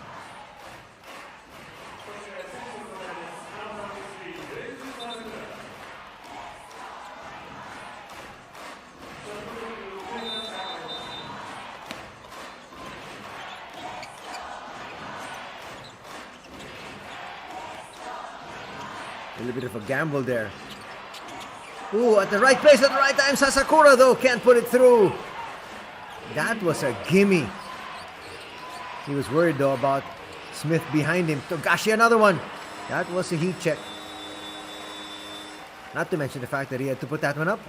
A little bit of a gamble there. Ooh, at the right place at the right time. Sasakura, though, can't put it through. That was a gimme. He was worried, though, about Smith behind him. Togashi, another one. That was a heat check. Not to mention the fact that he had to put that one up.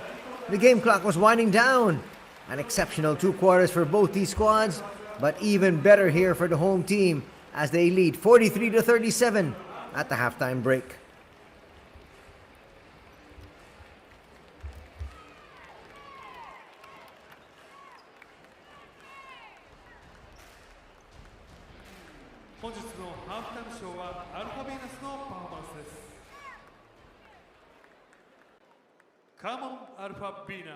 The game clock was winding down. An exceptional 2 quarters for both these squads, but even better here for the home team as they lead 43-37 at the halftime break. Come on, Alpha Venus.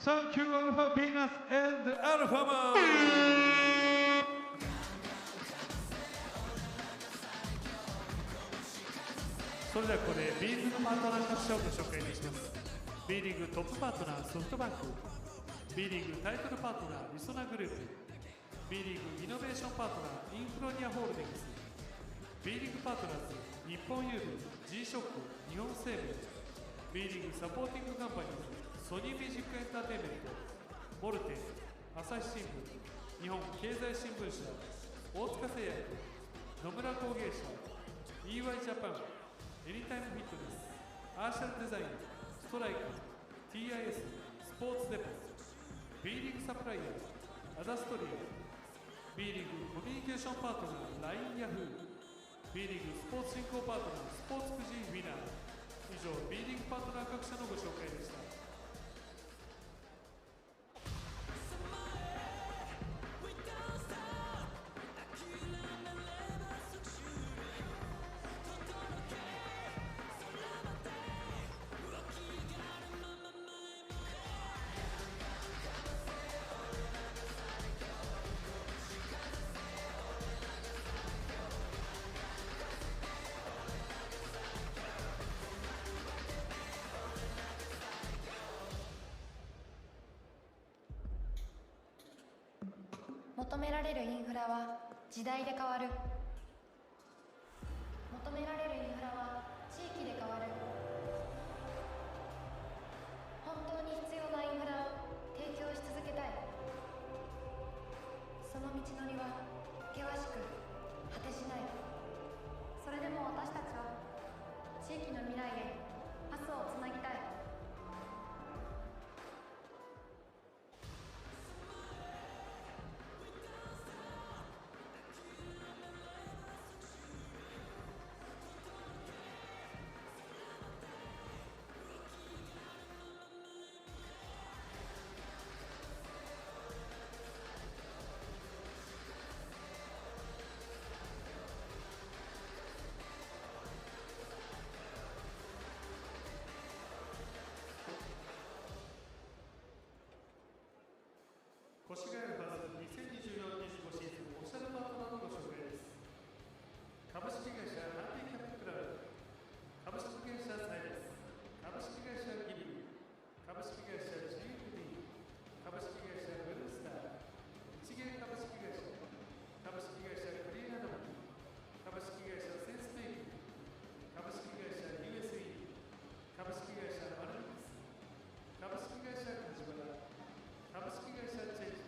Thank you, Alpha Venus and Alpha Man! それではここで B リーグのパートナー各社をご紹介いたします。 B リーグトップパートナーソフトバンク、 B リーグタイトルパートナーリソナグループ、 B リーグイノベーションパートナーインフロニアホールディングス、 B リーグパートナーズ日本郵便 G ショック日本生命、 B リーグサポーティングカンパニーズソニーミュージックエンターテインメント、モルテ、朝日新聞、日本経済新聞社、大塚製薬、野村工芸社、 EY ジャパン、エニタイムフィットネス、アーシャルデザイン、ストライク、 TIS、スポーツデポ、 B リーグサプライヤー、アダストリア、 B リーグコミュニケーションパートナー LINE ヤフー、 B リーグスポーツ振興パートナースポーツくじウィナー。以上 B リーグパートナー各社のご紹介でした。求められるインフラは時代で変わる。求められるインフラは地域で変わる。本当に必要なインフラを提供し続けたい。その道のりは険しく果てしない。それでも私たちは地域の未来へパスをつなぎたい。越谷アルファズ2024-25シーズンオフィシャルパートナーのご紹介です。株式会社ハンディキャップクラブ、株式会社サイレス、株式会社ギリー、株式会社 GFD、株式会社ブルースター、一元株式会社、株式会社クリーンアドバン、株式会社センスメイキング、株式会社 USE、株式会社マルミックス、株式会社カジバラ、株式会社チェンジ、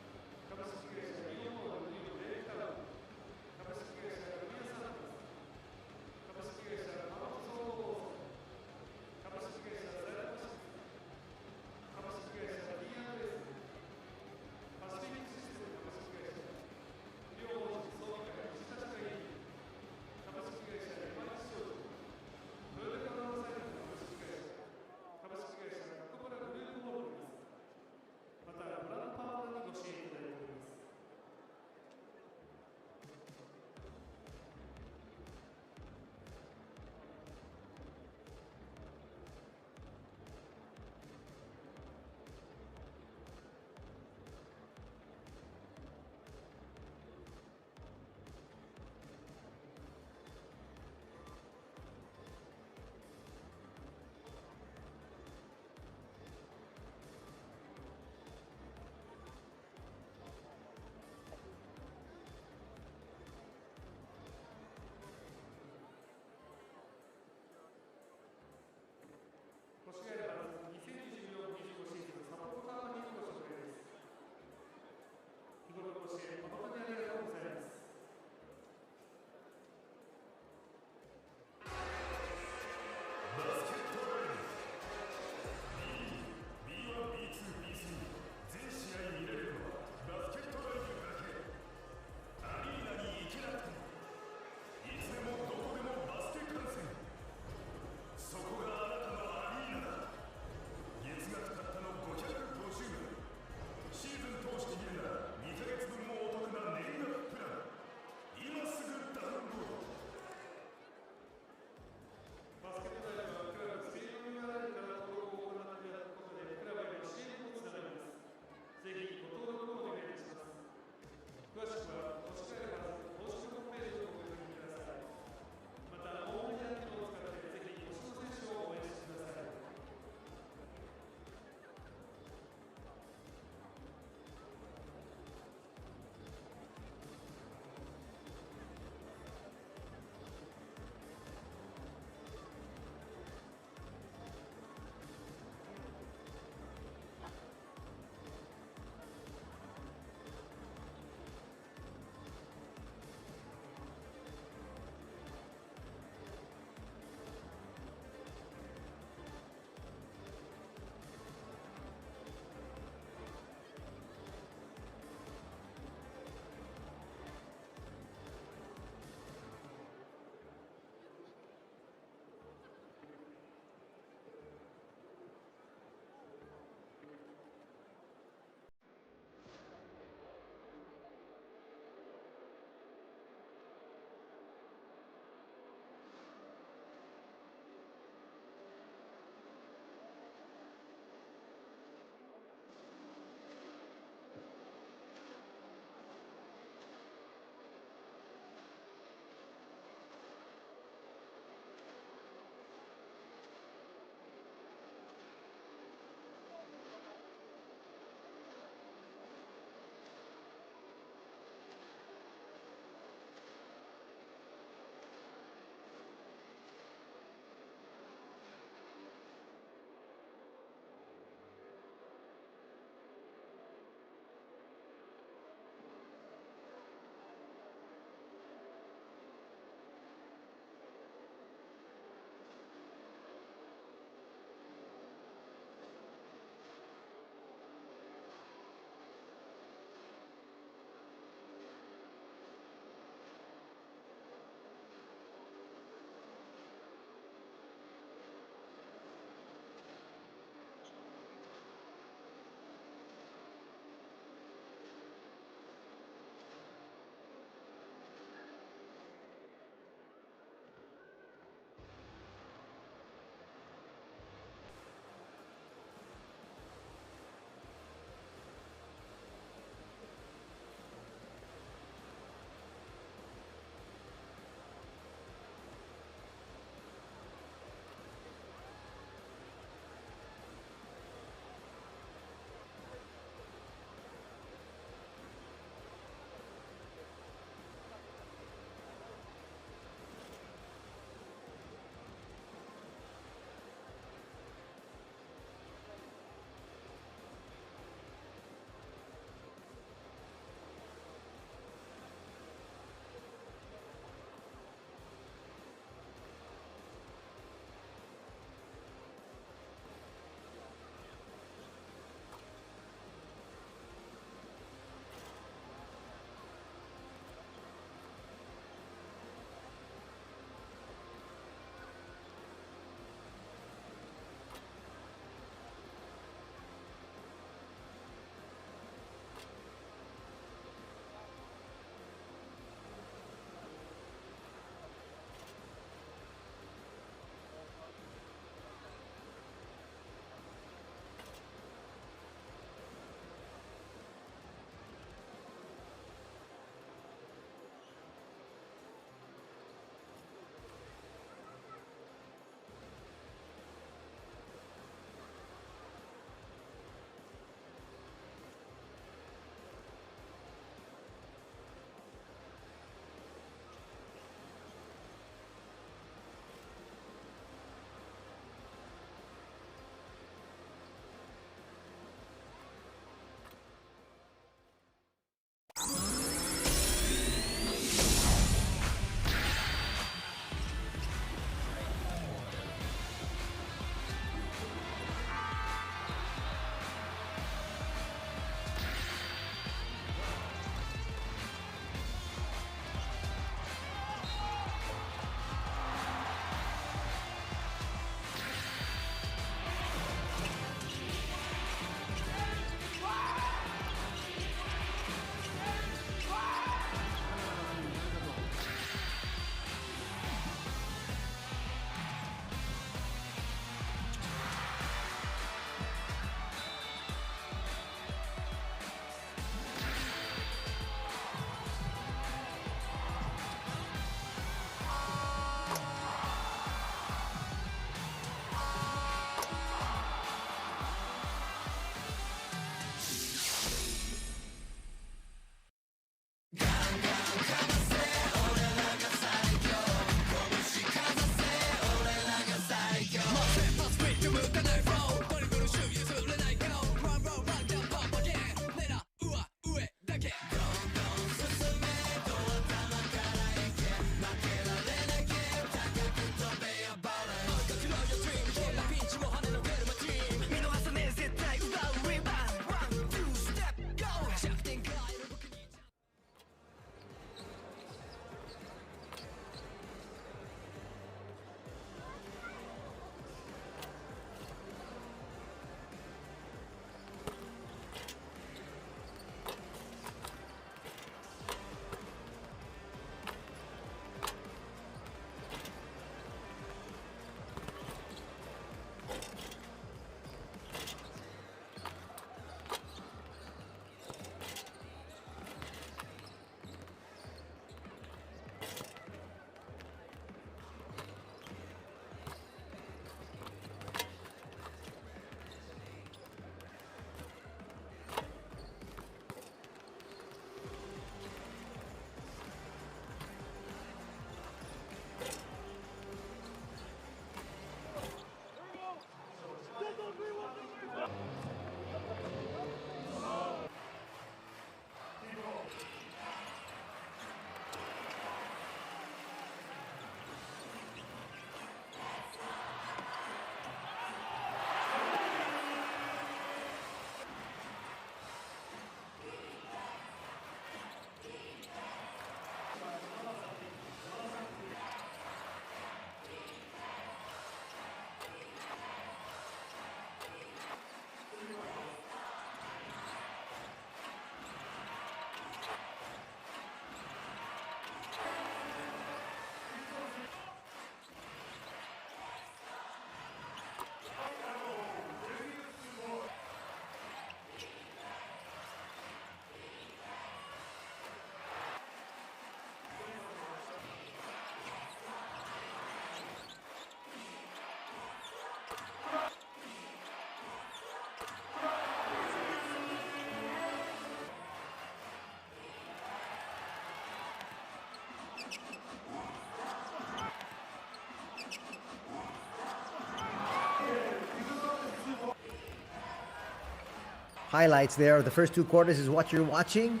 highlights there of the first 2 quarters is what you're watching.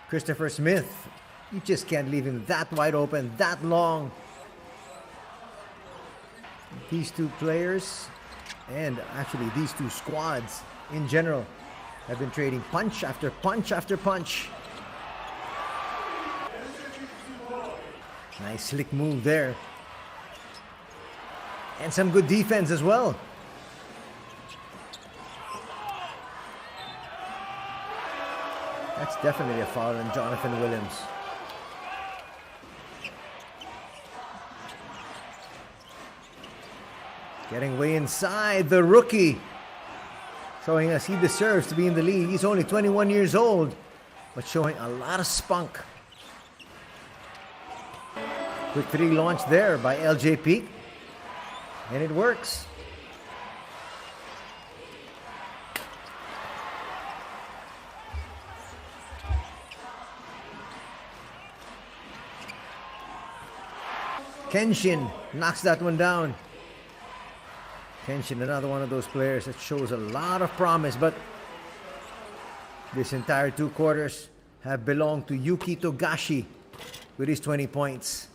Christopher Smith, you just can't leave him that wide open, that long. These 2 players, and actually these 2 squads in general, have been trading punch after punch after punch. Nice slick move there. And some good defense as well. That's definitely a foul on Jonathan Williams. Getting way inside, the rookie. Showing us he deserves to be in the league. He's only 21 years old, but showing a lot of spunk. Quick 3 launch there by LJ Peak. And it works. Kenshin knocks that one down. Kenshin, another one of those players that shows a lot of promise, but this entire 2 quarters have belonged to Yuki Togashi with his 20 points.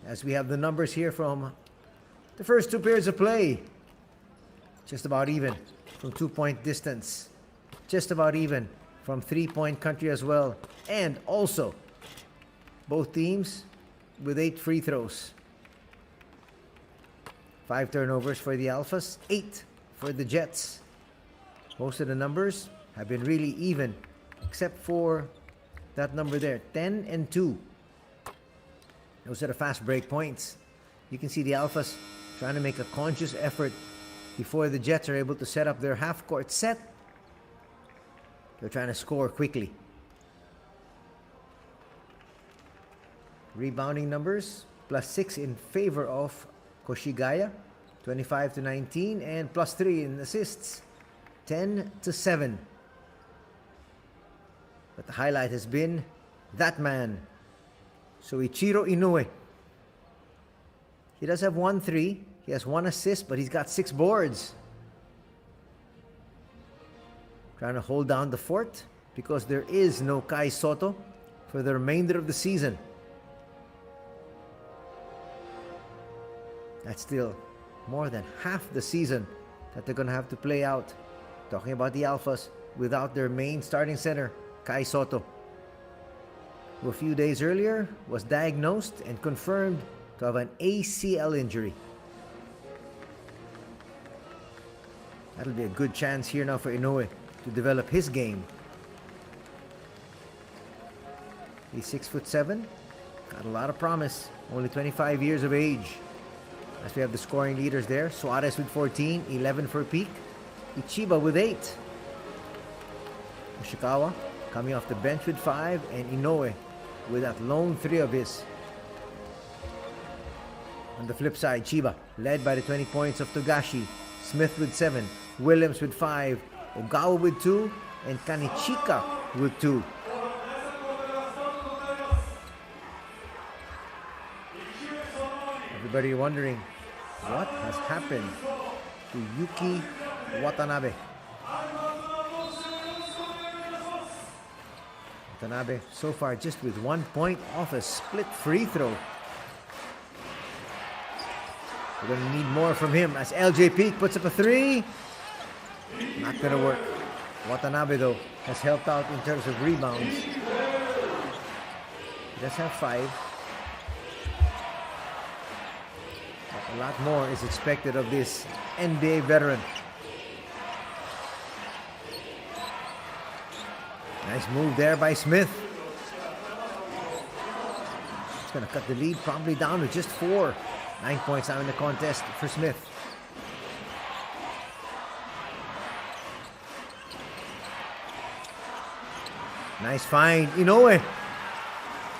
As we have the numbers here from the first 2 periods of play. Just about even from 2-point distance. Just about even from 3-point country as well. And also, both teams with 8 free throws. 5 turnovers for the Alphas, 8 for the Jets. Most of the numbers have been really even, except for that number there, 10 and 2. Those are the fast break points. You can see the Alphas trying to make a conscious effort before the Jets are able to set up their half-court set. They're trying to score quickly. Rebounding numbers, +6 in favor of Koshigaya, 25-19, and +3 in assists, 10-7. But the highlight has been that man, Soichiro Inoue. He does have 1 3. He has 1 assist, but he's got 6 boards. Trying to hold down the fort because there is no Kai Soto for the remainder of the season. That's still more than half the season that they're going to have to play out. Talking about the Alphas without their main starting center, Kai Soto, who a few days earlier was diagnosed and confirmed to have an ACL injury. That'll be a good chance here now for Inoue to develop his game. He's 6'7", got a lot of promise, only 25 years of age. As we have the scoring leaders there, Suarez with 14, 11 for Peak, Chiba with 8. Ishikawa coming off the bench with 5, and Inoue with that lone 3 of his. On the flip side, Chiba led by the 20 points of Togashi, Smith with 7, Williams with 5, Ogawa with 2, and Kanichika with 2. Everybody wondering what has happened to Yuki Watanabe. Watanabe so far just with 1 point off a split free throw. We're going to need more from him as LJ Peak puts up a 3. Not going to work. Watanabe though has helped out in terms of rebounds. He does have 5. A lot more is expected of this NBA veteran. Nice move there by Smith. It's going to cut the lead probably down to just 4. 9 points now in the contest for Smith. Nice find. Inoue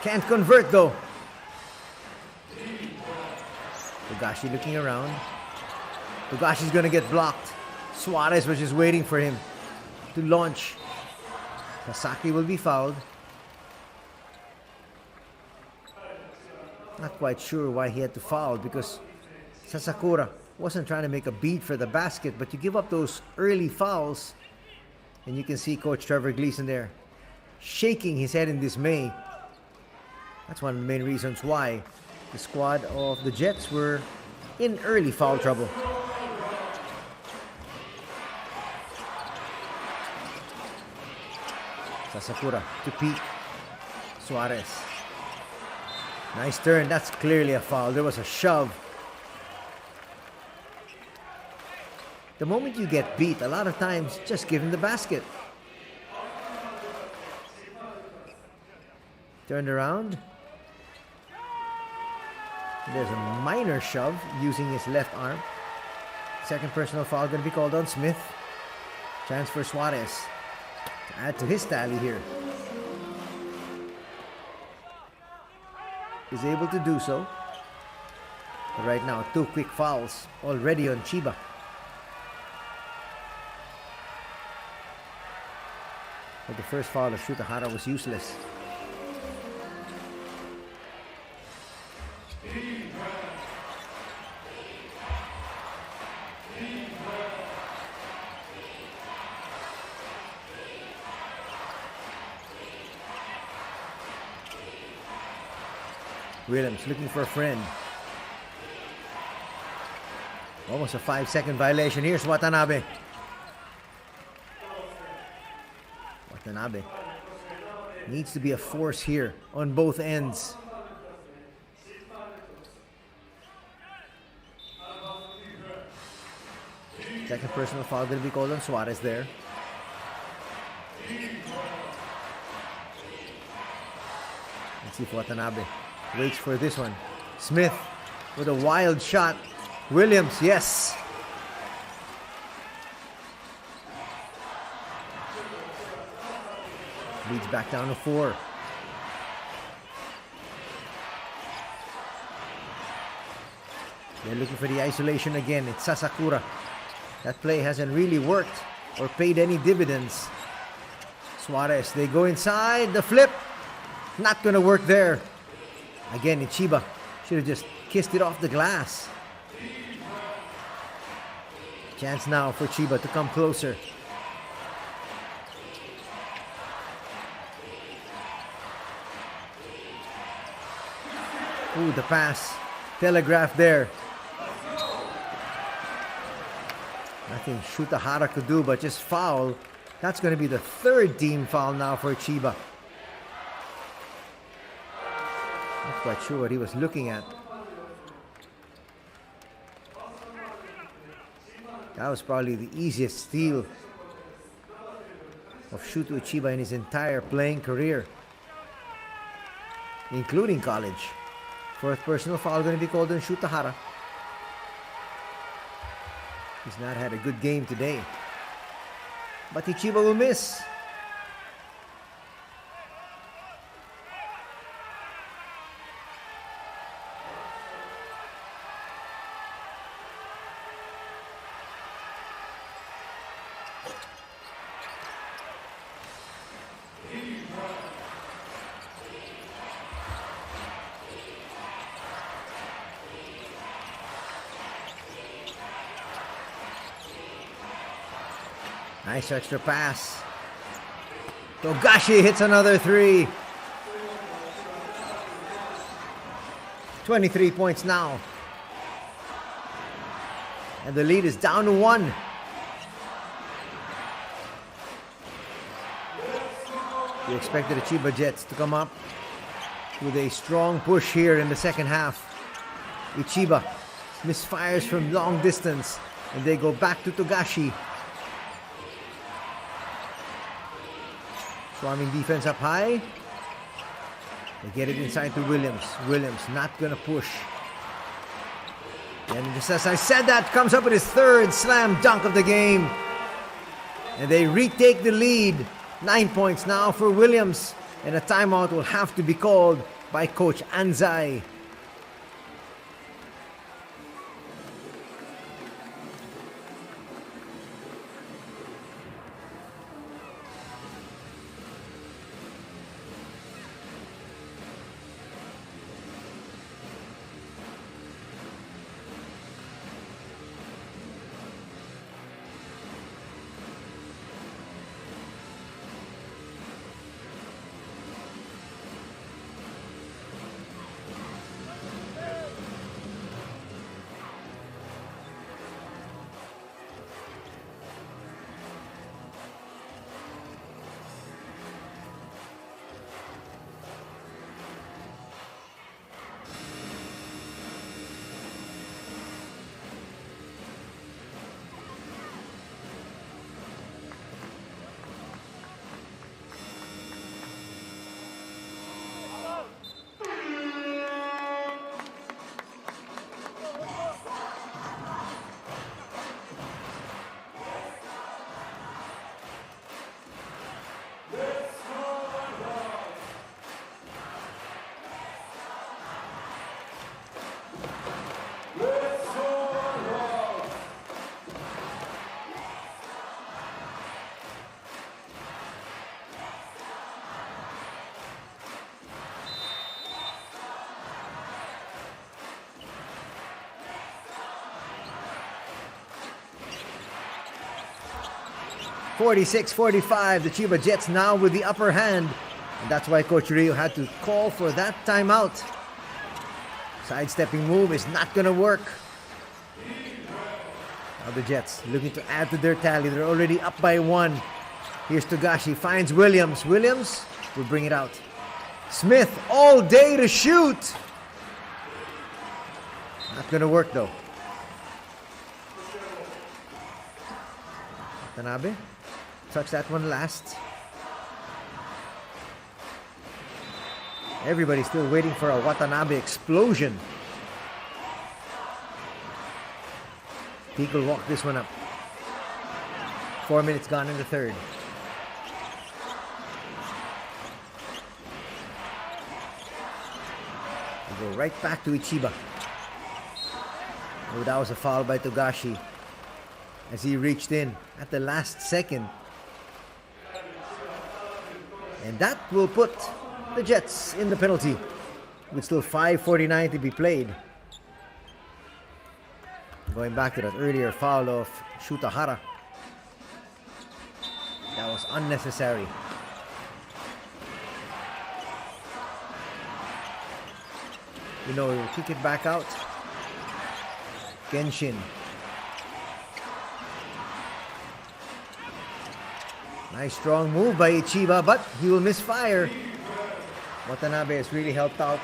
can't convert though. Togashi looking around. Togashi's gonna get blocked. Suarez was just waiting for him to launch. Sasaki will be fouled. Not quite sure why he had to foul because Sasakura wasn't trying to make a beat for the basket, but you give up those early fouls, And you can see Coach Trevor Gleason there shaking his head in dismay. That's one of the main reasons why the squad of the Jets were in early foul trouble. Sasakura to Pete. Suarez. Nice turn. That's clearly a foul. There was a shove. The moment you get beat, a lot of times just give him the basket. Turned around. There's a minor shove using his left arm. Second personal foul going to be called on Smith. Chance for Suarez to add to his tally here. Is able to do so. But right now, 2 quick fouls already on Chiba. But the first foul of Shutahara was useless. Williams looking for a friend. Almost a 5-second violation. Here's Watanabe. Watanabe needs to be a force here on both ends. Second personal foul going to be called on Suarez there. Let's see if Watanabe waits for this one. Smith with a wild shot. Williams, yes. Leads back down to 4. They're looking for the isolation again. It's Sasakura. That play hasn't really worked or paid any dividends. Suarez, they go inside. The flip. Not going to work there. Again, Chiba should have just kissed it off the glass. Chance now for Chiba to come closer. Ooh, the pass. Telegraphed there. Nothing Shutahara could do but just foul. That's going to be the 3rd team foul now for Chiba. Not quite sure what he was looking at. That was probably the easiest steal of Shuto Chiba in his entire playing career, including college. 4th personal foul going to be called on Shutahara. He's not had a good game today. But Chiba will miss. Nice extra pass. Togashi hits another 3. 23 points now. And the lead is down to 1. We expected the Chiba Jets to come up with a strong push here in the second half. Ichiba misfires from long distance and they go back to Togashi. Swarming defense up high. They get it inside to Williams. Williams not gonna push. And just as I said that, comes up with his 3rd slam dunk of the game. And they retake the lead. 9 points now for Williams. And a timeout will have to be called by Coach Anzai. 46-45, the Chiba Jets now with the upper hand. And that's why Coach Rio had to call for that timeout. Sidestepping move is not gonna work. Now the Jets looking to add to their tally. They're already up by 1. Here's Togashi, finds Williams. Williams will bring it out. Smith all day to shoot. Not gonna work though. Watanabe touch that one last. Everybody's still waiting for a Watanabe explosion. Peak will walk this one up. 4 minutes gone in the third. We go right back to Ichiba. Oh, that was a foul by Togashi as he reached in at the last second. And that will put the Jets in the penalty with still 5:49 to be played. Going back to that earlier foul of Shutahara. That was unnecessary. You know, he'll kick it back out. Genshin. Nice strong move by Ichiba, but he will misfire. Watanabe has really helped out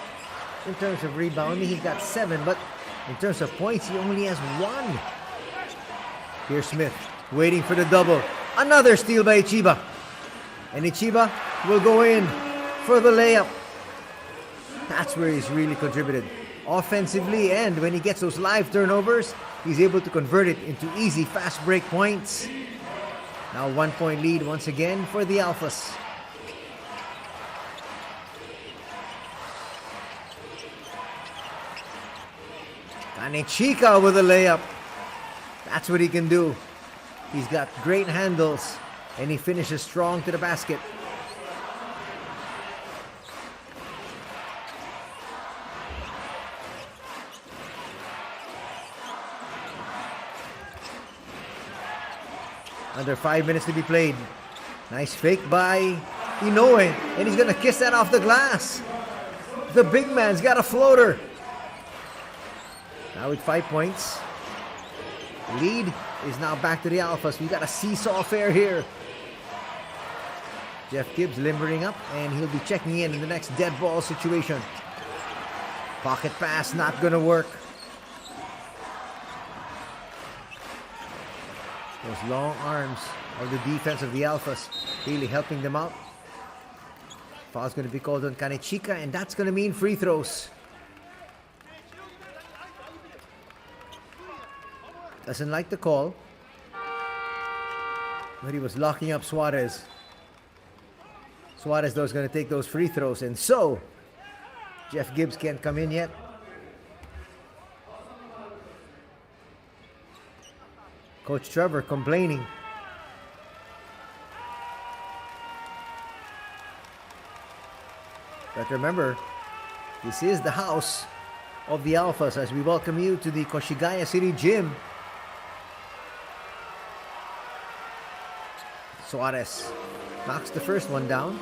in terms of rebounding. He's got 7, but in terms of points, he only has 1. Here's Smith waiting for the double. Another steal by Ichiba. And Ichiba will go in for the layup. That's where he's really contributed offensively, and when he gets those live turnovers, he's able to convert it into easy fast break points. Now 1-point lead once again for the Alphas. Kanechika with a layup. That's what he can do. He's got great handles and he finishes strong to the basket. Under 5 minutes to be played. Nice fake by Inoue, and he's gonna kiss that off the glass. The big man's got a floater. Now with 5 points. Lead is now back to the Alphas. We got a seesaw affair here. Jeff Gibbs limbering up, and he'll be checking in the next dead ball situation. Pocket pass not gonna work. Those long arms of the defense of the Alphas really helping them out. Foul's going to be called on Kanechika, and that's going to mean free throws. Doesn't like the call, but he was locking up Suarez. Suarez though is going to take those free throws, and so Jeff Gibbs can't come in yet. Coach Trevor complaining. But remember, this is the house of the Alphas as we welcome you to the Koshigaya City Gym. Suarez knocks the first one down.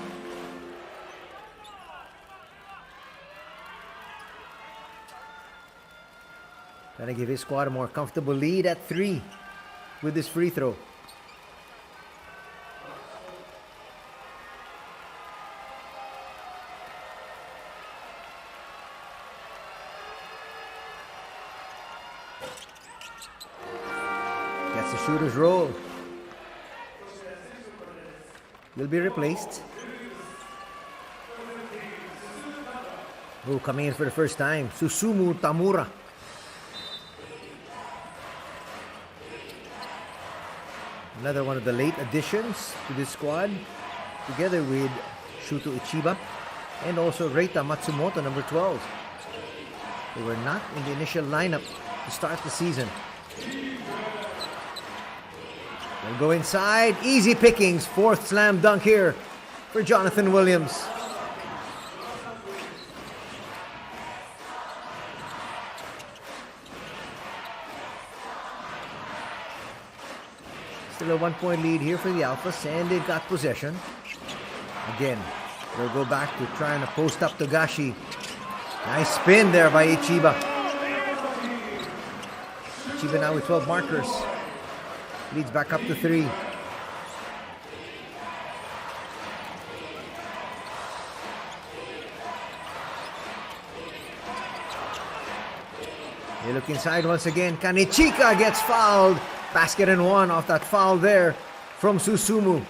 Trying to give his squad a more comfortable lead at 3 with this free throw. Gets the shooter's roll. Will be replaced. Oh, coming in for the first time, Susumu Tamura. Another one of the late additions to this squad, together with Shuto Ichiba and also Reita Matsumoto, number 12. They were not in the initial lineup to start the season. They'll go inside. Easy pickings. 4th slam dunk here for Jonathan Williams. Still a 1-point lead here for the Alphas, and they've got possession. Again, they'll go back to trying to post up Togashi. Nice spin there by CHIBA. CHIBA now with 12 markers. Leads back up to 3. They look inside once again. Kanechika gets fouled. Basket and 1 off that foul there from Susumu.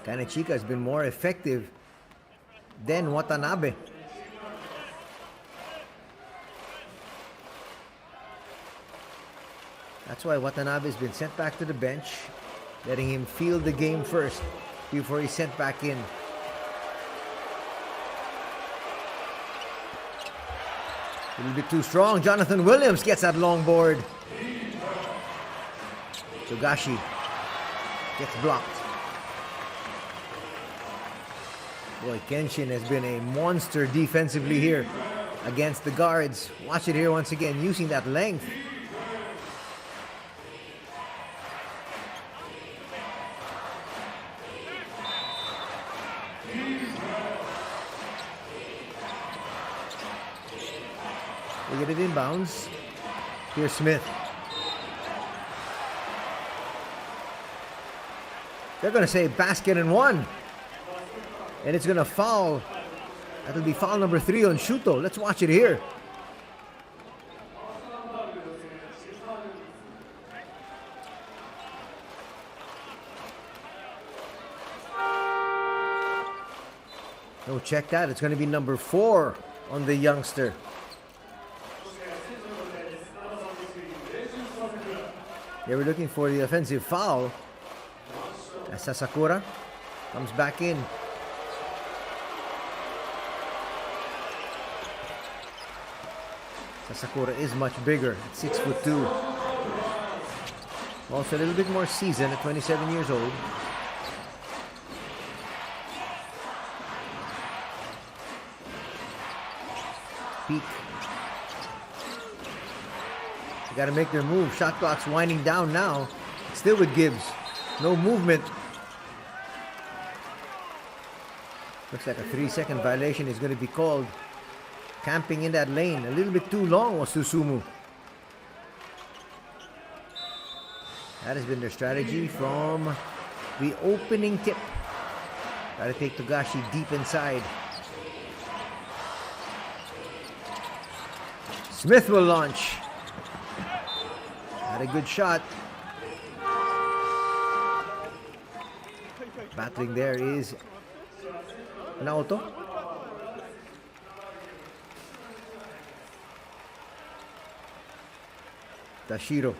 Kanechika has been more effective than Watanabe. That's why Watanabe's been sent back to the bench, letting him feel the game first before he's sent back in. A little bit too strong. Jonathan Williams gets that long board. Togashi gets blocked. Boy, Kenshin has been a monster defensively here against the guards. Watch it here once again, using that length. They get it inbounds. Here's Smith. They're going to say basket and 1. And it's going to foul. That'll be foul number 3 on Shuto. Let's watch it here. No, check that. It's going to be number 4 on the youngster. They were looking for the offensive foul as Sasakura comes back in. Sasakura is much bigger at 6'2". Also a little bit more seasoned at 27 years old. Peak. They got to make their move. Shot clock's winding down now. Still with Gibbs. No movement. Looks like a 3-second violation is going to be called. Camping in that lane. A little bit too long was Susumu. That has been their strategy from the opening tip. Got to take Togashi deep inside. Smith will launch. Had a good shot. Battling there is Naoto. Tashiro,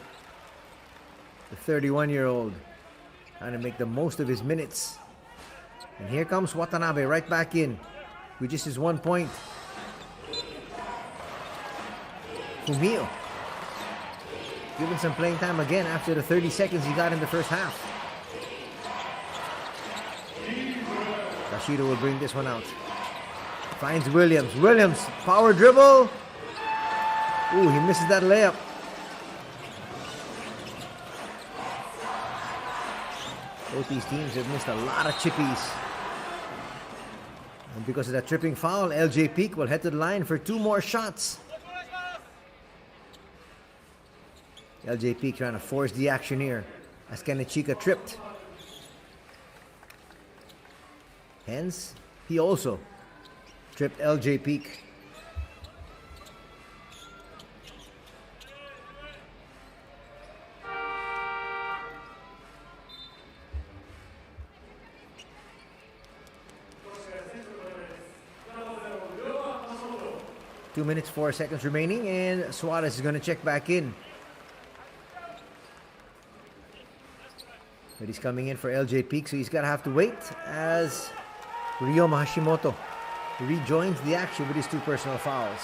the 31-year-old, trying to make the most of his minutes. And here comes Watanabe right back in with just his 1 point. Fumio given some playing time again after the 30 seconds he got in the first half. Tashiro will bring this one out. Finds Williams. Williams, power dribble. Ooh, he misses that layup. Both these teams have missed a lot of chippies. And because of that tripping foul, LJ Peak will head to the line for 2 more shots. LJ Peak trying to force the action here as Kanechika tripped. Hence, he also tripped LJ Peak. Two minutes, 4 seconds remaining, and Suarez is going to check back in. But he's coming in for LJ Peak, so he's got to have to wait as Ryoma Hashimoto rejoins the action with his 2 personal fouls.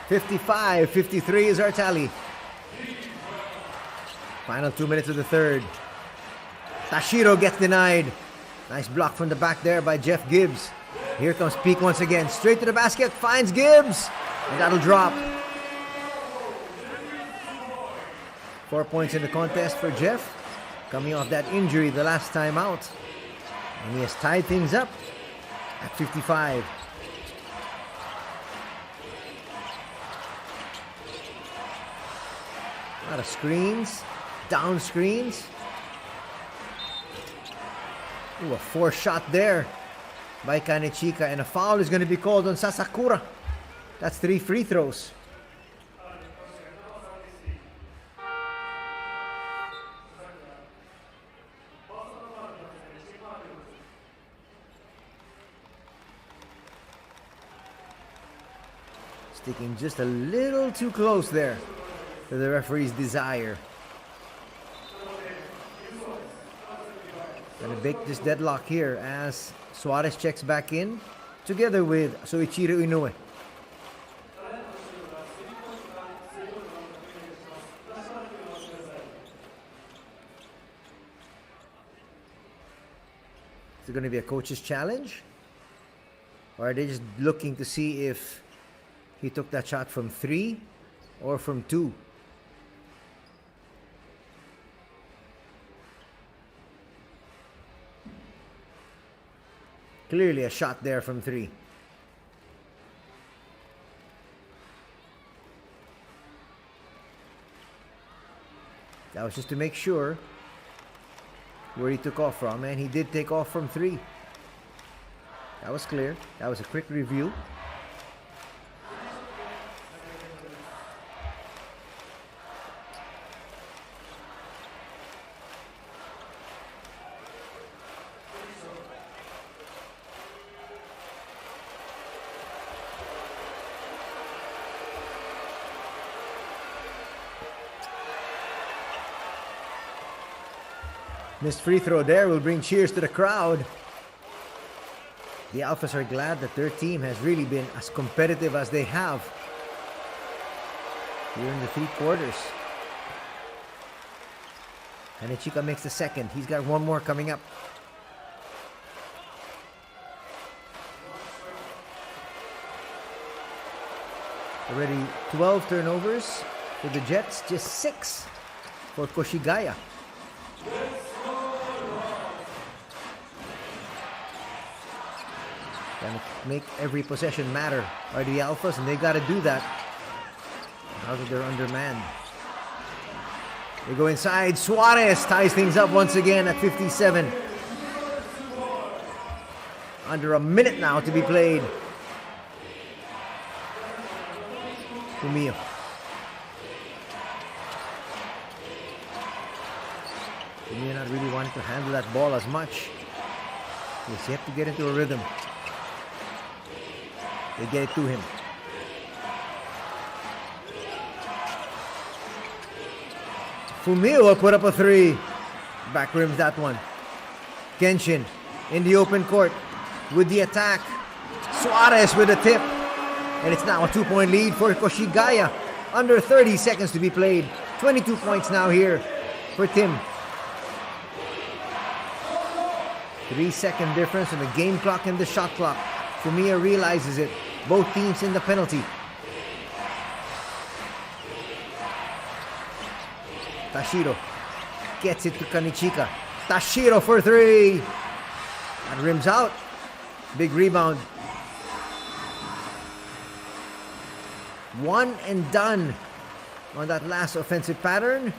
55-53 is our tally. Final 2 minutes of the third. Tashiro gets denied. Nice block from the back there by Jeff Gibbs. Here comes Peak once again. Straight to the basket. Finds Gibbs. And that'll drop. 4 points in the contest for Jeff. Coming off that injury the last time out. And he has tied things up at 55. A lot of screens. Down screens. Ooh, a 4 shot there by Kanechika, and a foul is going to be called on Sasakura. That's 3 free throws. Sticking just a little too close there to the referee's desire. Gonna break this deadlock here as Suarez checks back in together with Soichiro Inoue. Is it going to be a coach's challenge? Or are they just looking to see if he took that shot from 3 or from 2? Clearly a shot there from 3. That was just to make sure where he took off from, and he did take off from 3. That was clear. That was a quick review. Missed free throw there will bring cheers to the crowd. The Alphas are glad that their team has really been as competitive as they have here in the 3 quarters. Kanechika makes the second. He's got 1 more coming up. Already 12 turnovers for the Jets, just 6 for Koshigaya. Gonna make every possession matter are the Alphas, and they got to do that now that they're undermanned. They go inside. Suarez ties things up once again at 57. Under a minute now to be played. Fumio. Fumio not really wanting to handle that ball as much. Yes, you have to get into a rhythm. They get it to him. Fumio will put up a 3. Back rims that one. Kenshin in the open court with the attack. Suarez with a tip. And it's now a 2-point lead for Koshigaya. Under 30 seconds to be played. 22 points now here for Tim. 3-second difference in the game clock and the shot clock. Fumio realizes it. Both teams in the penalty. Tashiro gets it to Kanechika. Tashiro for 3. And rims out. Big rebound. 1 and done on that last offensive pattern.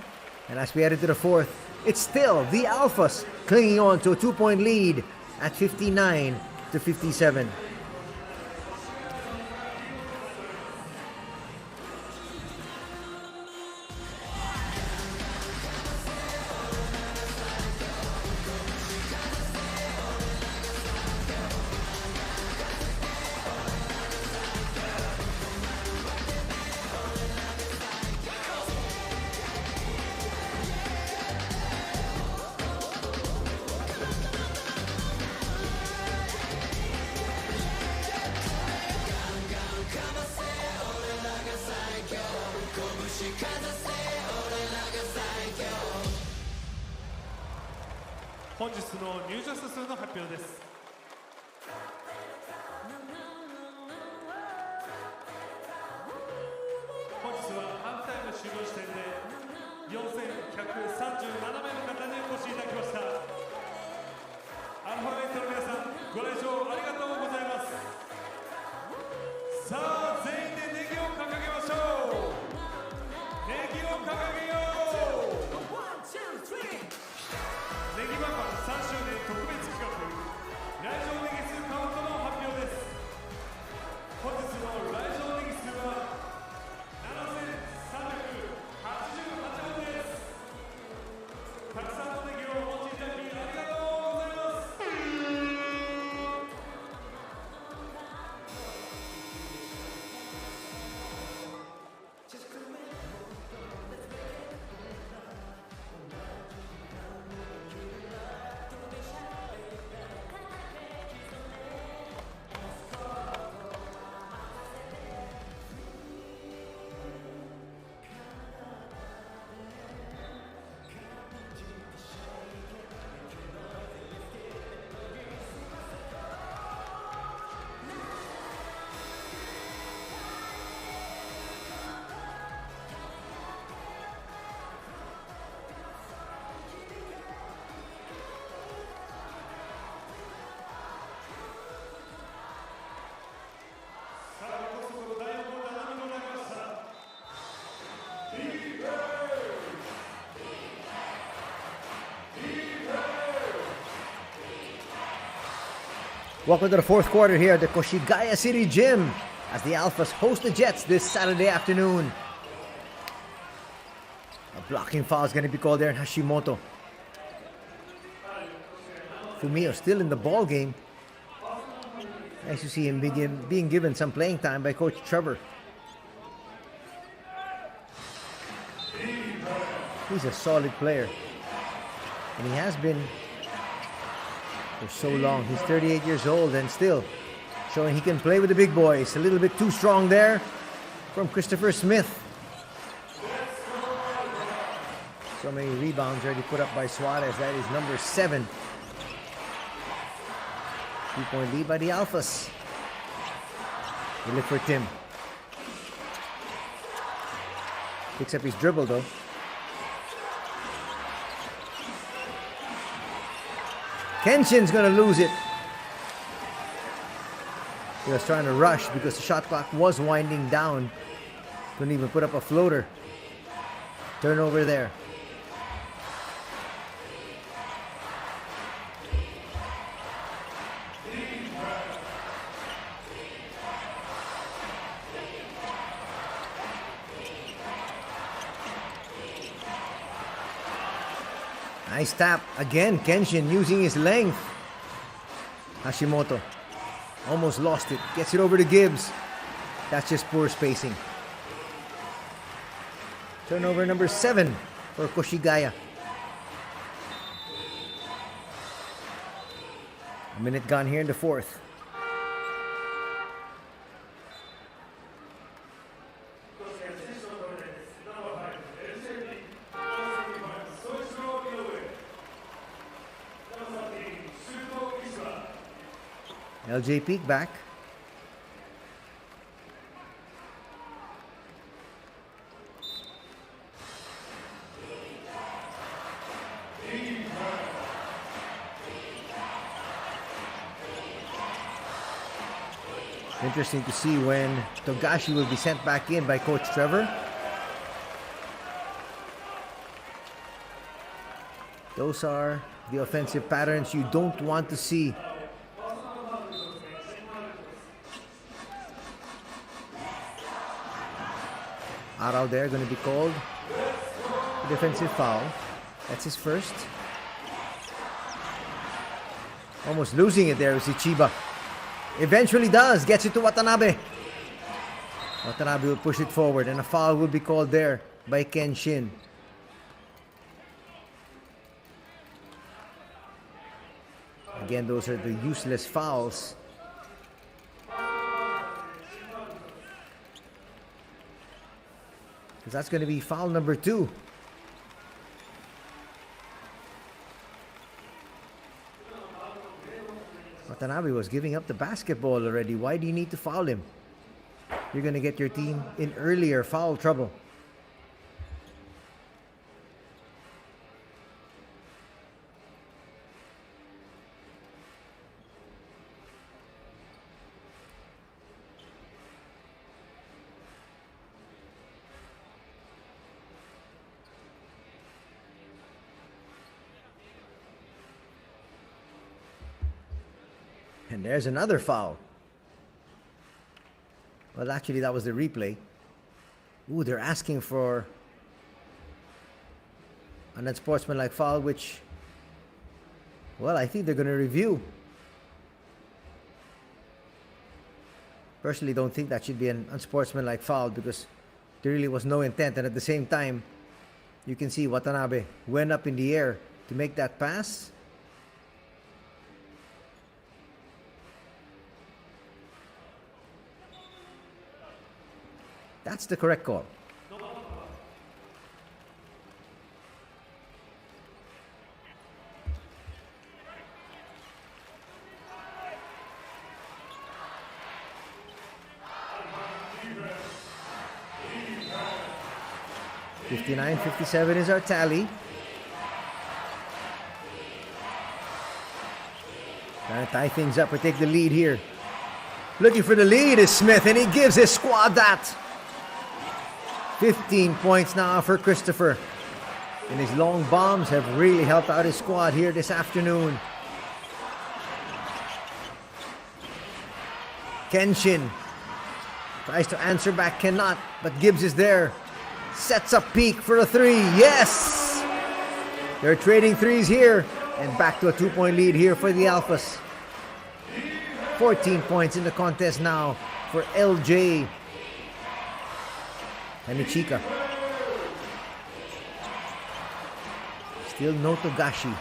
And as we head into the 4th, it's still the Alphas clinging on to a 2-point lead at 59-57. 本日の入場者数の発表です。本日はハーフタイム終了時点で4137名の方にお越しいただきました。アルファベットの皆さん、ご来場ありがとうございます。さあ、全員でネギを掲げましょう。ネギを掲げよう。ネギバンバン3周年特別企画、来場ネギ数カウントの発表です。本日の来場ネギ数は7388本です。たくさんのネギをお持ちいただきありがとうございます。Welcome to the fourth quarter here at the Koshigaya City Gym as the Alphas host the Jets this Saturday afternoon. A blocking foul is going to be called there in Hashimoto. Fumio still in the ball game. Nice to see him being given some playing time by Coach Trevor. He's a solid player, and he has been for so long. He's 38 years old and still showing he can play with the big boys. A little bit too strong there from Christopher Smith. So many rebounds already put up by Suarez. That is number 7. 3-point lead by the Alphas. They look for Tim. Picks up his dribble though. Kenshin's gonna lose it. He was trying to rush because the shot clock was winding down. Couldn't even put up a floater. Turnover there. Nice tap. Again, Kenshin using his length. Hashimoto almost lost it. Gets it over to Gibbs. That's just poor spacing. Turnover number 7 for Koshigaya. A minute gone here in the fourth. LJ Peak back. Interesting to see when Togashi will be sent back in by Coach Trevor. Those are the offensive patterns you don't want to see. Arau there going to be called a defensive foul. That's his first. Almost losing it there is CHIBA. Eventually does. Gets it to Watanabe. Watanabe will push it forward and a foul will be called there by Kenshin. Again, those are the useless fouls. because that's going to be foul number 2. Watanabe was giving up the basketball already. Why do you need to foul him? You're going to get your team in earlier foul trouble. And there's another foul. Well, actually, that was the replay. Ooh, they're asking for an unsportsmanlike foul, which, well, I think they're going to review. Personally, don't think that should be an unsportsmanlike foul because there really was no intent. And at the same time, you can see Watanabe went up in the air to make that pass. That's the correct call. $59-57 is our tally. Trying to tie things up or take the lead here. Looking for the lead is Smith, and he gives his squad that. 15 points now for Christopher. And his long bombs have really helped out his squad here this afternoon. Kenshin tries to answer back, cannot, but Gibbs is there. Sets up Peak for a 3. Yes! They're trading threes here. And back to a 2-point lead here for the Alphas. 14 points in the contest now for LJ and Ichika. Still no Togashi.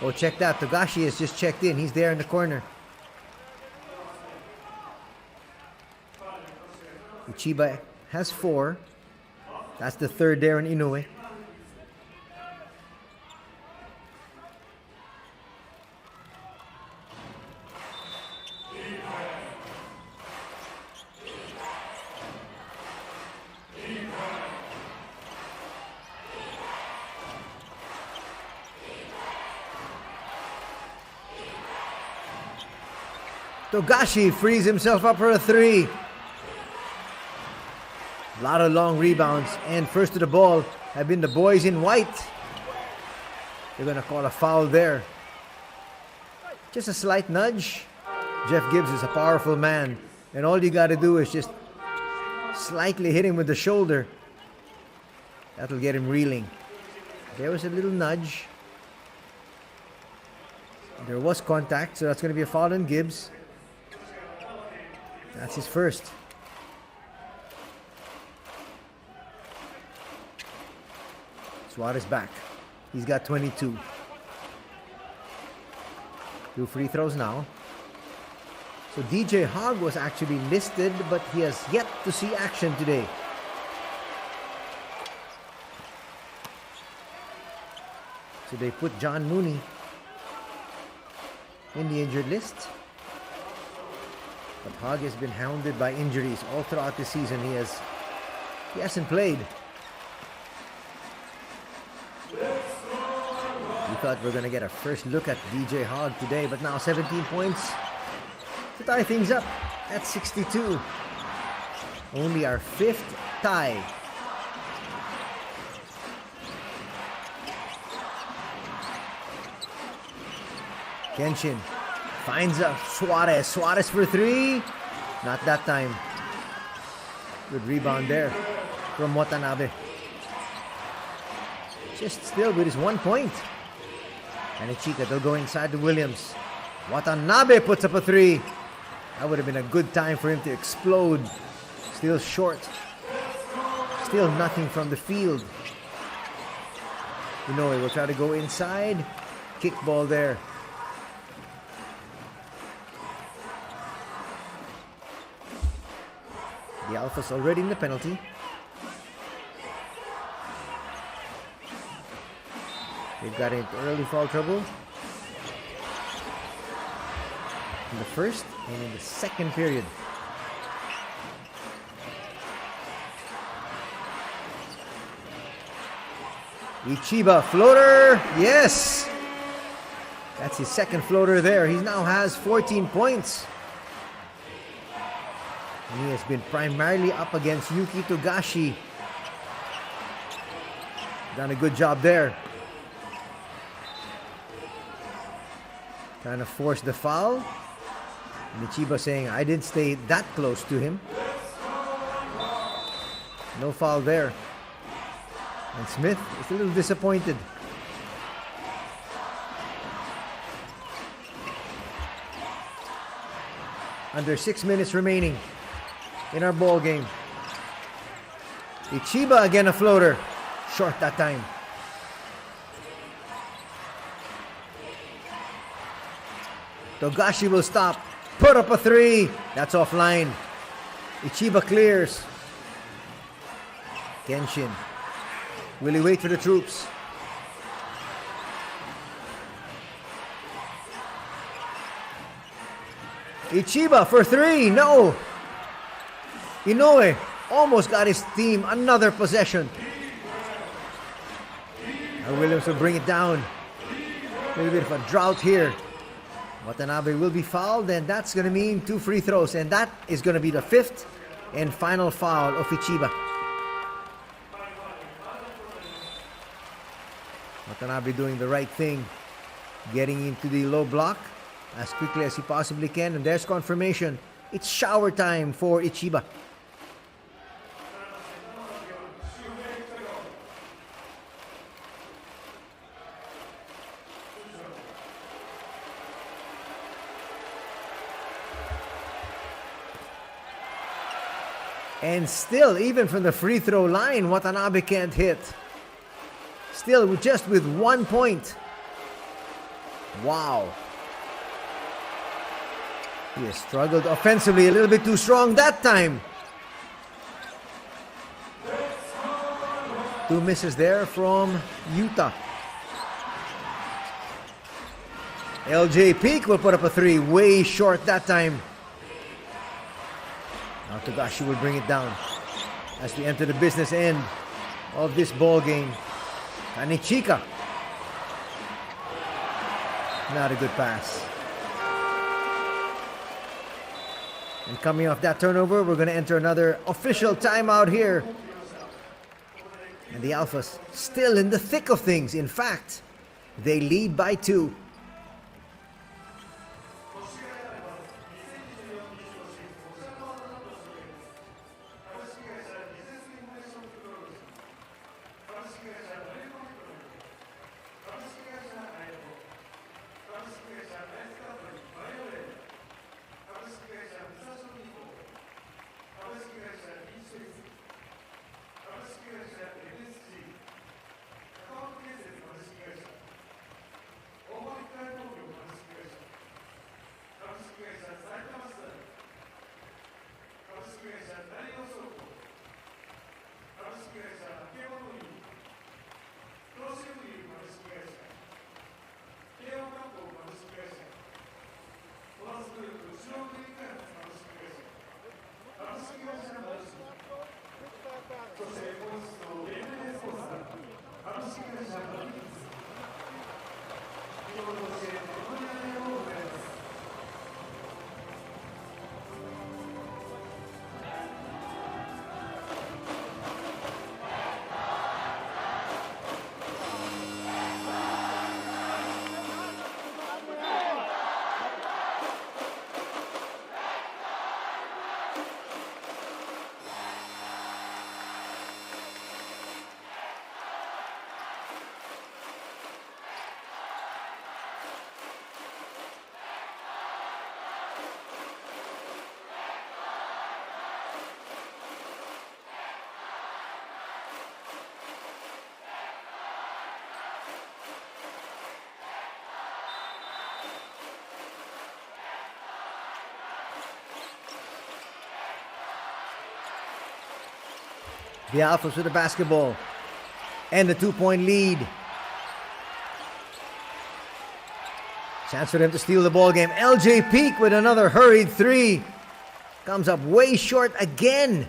Oh, check that. Togashi has just checked in. He's there in the corner. Chiba has 4. That's the third there in Inoue. Togashi frees himself up for a 3. A lot of long rebounds, and first to the ball have been the boys in white. They're going to call a foul there. Just a slight nudge. Jeff Gibbs is a powerful man, and all you got to do is just slightly hit him with the shoulder. That'll get him reeling. There was a little nudge. There was contact, so that's going to be a foul on Gibbs. That's his first. Suarez back. He's got 22. 2 free throws now. So DJ Hogg was actually listed, but he has yet to see action today. So they put John Mooney in the injured list. But Hogg has been hounded by injuries all throughout the season. He hasn't played. We thought we were going to get a first look at DJ Hogg today, but now 17 points to tie things up at 62. Only our 5th tie. Kenshin finds a Suarez. Suarez for 3. Not that time. Good rebound there from Watanabe. Just still with his 1 point. And Ichika, they'll go inside to Williams. Watanabe puts up a 3. That would have been a good time for him to explode. Still short. Still nothing from the field. You know, he will try to go inside. Kick ball there. The Alphas already in the penalty. They got into early foul trouble in the first and in the second period. CHIBA floater, yes! That's his second floater there. He now has 14 points. And he has been primarily up against Yuki Togashi. Done a good job there. Trying to force the foul. And CHIBA saying, I didn't stay that close to him. No foul there. And Smith is a little disappointed. Under 6 minutes remaining in our ball game. CHIBA again a floater. Short that time. Togashi will stop. Put up a three. That's offline. CHIBA clears. Kenshin. Will he wait for the troops? CHIBA for three. No. Inoue almost got his team another possession. Now Williams will bring it down. A little bit of a drought here. Watanabe will be fouled, and that's going to mean 2 free throws. And that is going to be the 5th and final foul of CHIBA. Watanabe doing the right thing. Getting into the low block as quickly as he possibly can. And there's confirmation. It's shower time for CHIBA. And still, even from the free throw line, Watanabe can't hit. Still, just with 1 point. Wow. He has struggled offensively, a little bit too strong that time. 2 misses there from Utah. LJ Peak will put up a 3, way short that time. Now Togashi will bring it down as we enter the business end of this ball game. Kanichika. Not a good pass. And coming off that turnover, we're going to enter another official timeout here. And the Alphas still in the thick of things. In fact, they lead by 2. The Alphas with the basketball and the 2-point lead. Chance for them to steal the ball game. LJ Peak with another hurried three. Comes up way short again.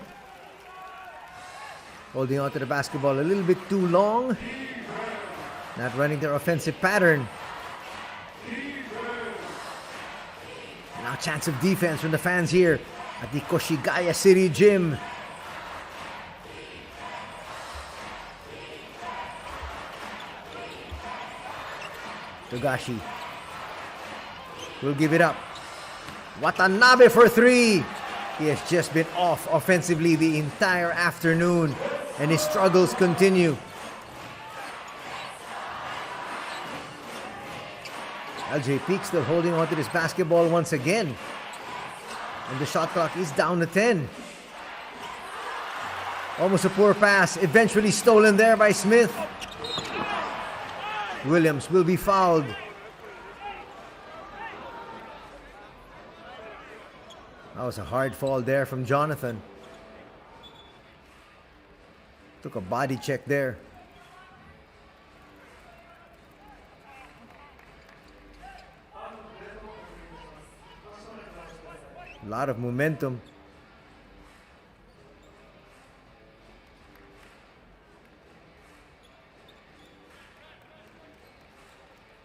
Holding on to the basketball a little bit too long. Not running their offensive pattern. Now chance of defense from the fans here at the Koshigaya City Gym. Togashi will give it up. Watanabe for three. He has just been off offensively the entire afternoon, and his struggles continue. LJ Peak still holding on to this basketball once again. And the shot clock is down to 10. Almost a poor pass. Eventually stolen there by Smith. Williams will be fouled. That was a hard fall there from Jonathan. Took a body check there. A lot of momentum.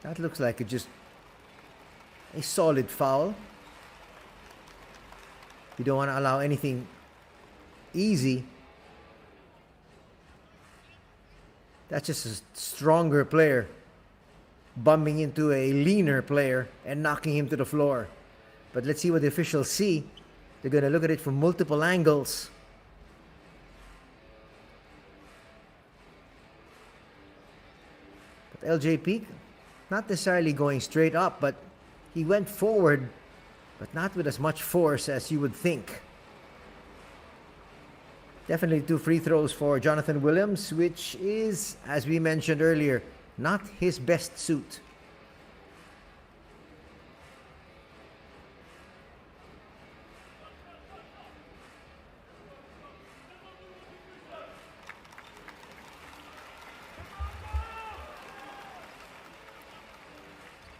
That looks like just a solid foul. You don't want to allow anything easy. That's just a stronger player bumping into a leaner player and knocking him to the floor. But let's see what the officials see. They're going to look at it from multiple angles. But LJ Peak, not necessarily going straight up, but he went forward, but not with as much force as you would think. Definitely 2 free throws for Jonathan Williams, which is, as we mentioned earlier, not his best suit.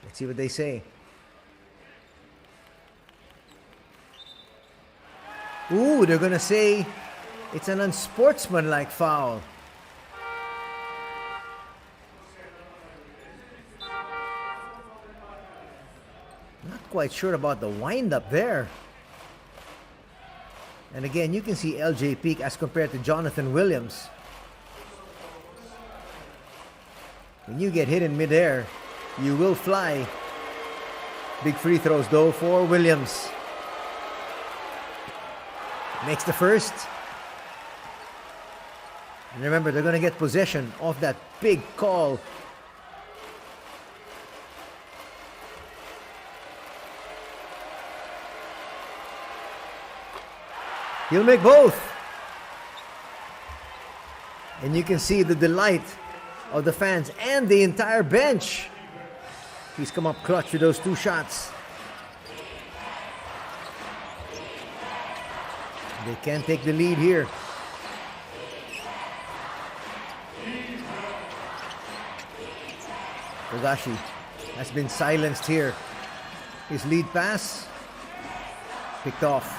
Let's see what they say. Ooh, they're going to say it's an unsportsmanlike foul. Not quite sure about the wind-up there. And again, you can see LJ Peak as compared to Jonathan Williams. When you get hit in midair, you will fly. Big free throws though for Williams. Makes the first. And remember, they're going to get possession of that big call. He'll make both. And you can see the delight of the fans and the entire bench. He's come up clutch with those 2 shots. They can take the lead here. Togashi has been silenced here. His lead pass picked off.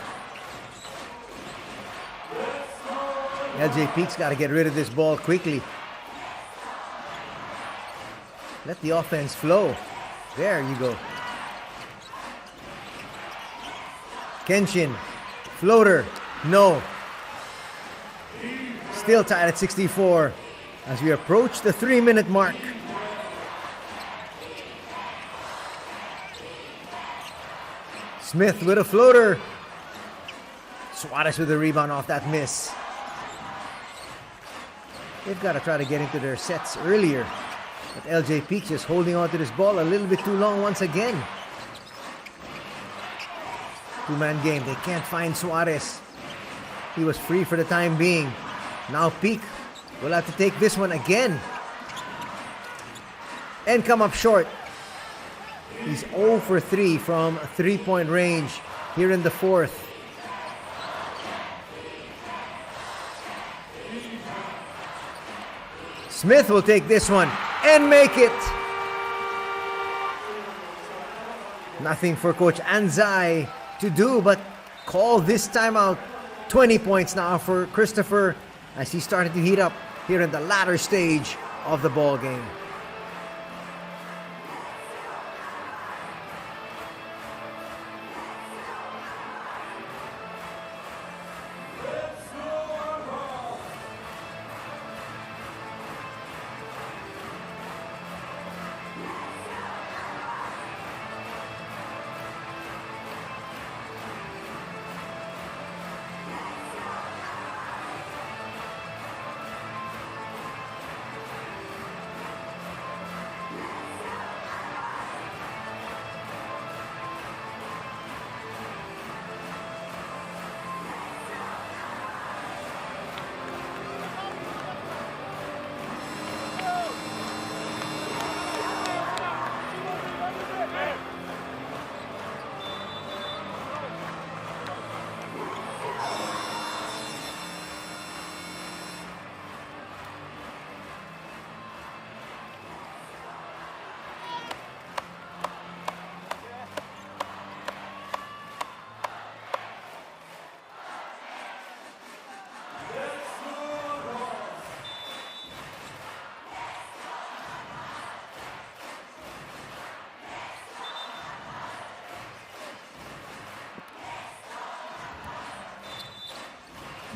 LJ Peak's got to get rid of this ball quickly. Let the offense flow. There you go. Kenshin. Floater. No. Still tied at 64 as we approach the 3-minute mark. Smith with a floater. Suarez with a rebound off that miss. They've got to try to get into their sets earlier. But LJ Peak just holding on to this ball a little bit too long once again. 2-man game. They can't find Suarez. He was free for the time being. Now Peak will have to take this one again. And come up short. He's 0 for 3 from 3-point range here in the 4th. Smith will take this one and make it. Nothing for Coach Anzai to do but call this timeout. 20 points now for Christopher as he started to heat up here in the latter stage of the ball game.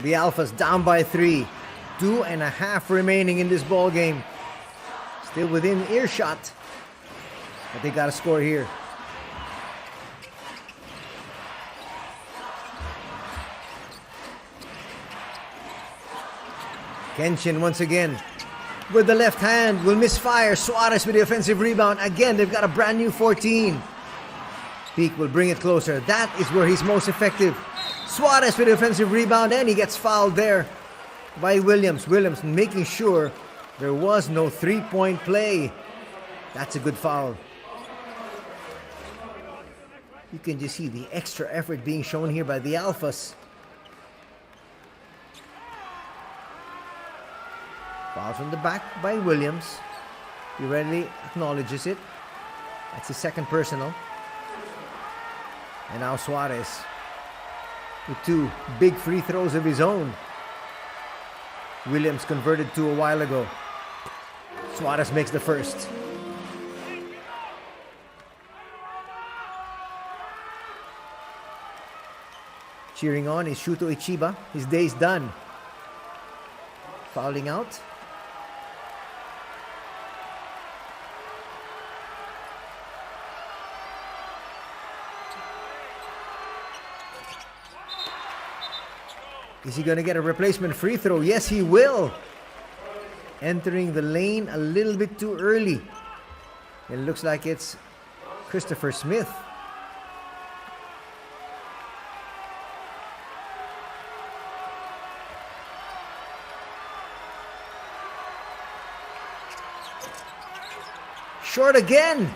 The Alphas down by 3. 2.5 remaining in this ball game. Still within earshot. But they got a score here. Kenshin once again with the left hand will misfire. Suarez with the offensive rebound. Again, they've got a brand new 14. Peak will bring it closer. That is where he's most effective. Suarez with the offensive rebound, and he gets fouled there by Williams. Williams making sure there was no three-point play. That's a good foul. You can just see the extra effort being shown here by the Alphas. Foul from the back by Williams. He readily acknowledges it. That's his second personal. And now Suarez with 2 big free throws of his own. Williams converted 2 a while ago. Suarez makes the first. Cheering on is Shuto Ichiba. His day's done. Fouling out. Is he going to get a replacement free throw? Yes, he will. Entering the lane a little bit too early. It looks like it's Christopher Smith. Short again.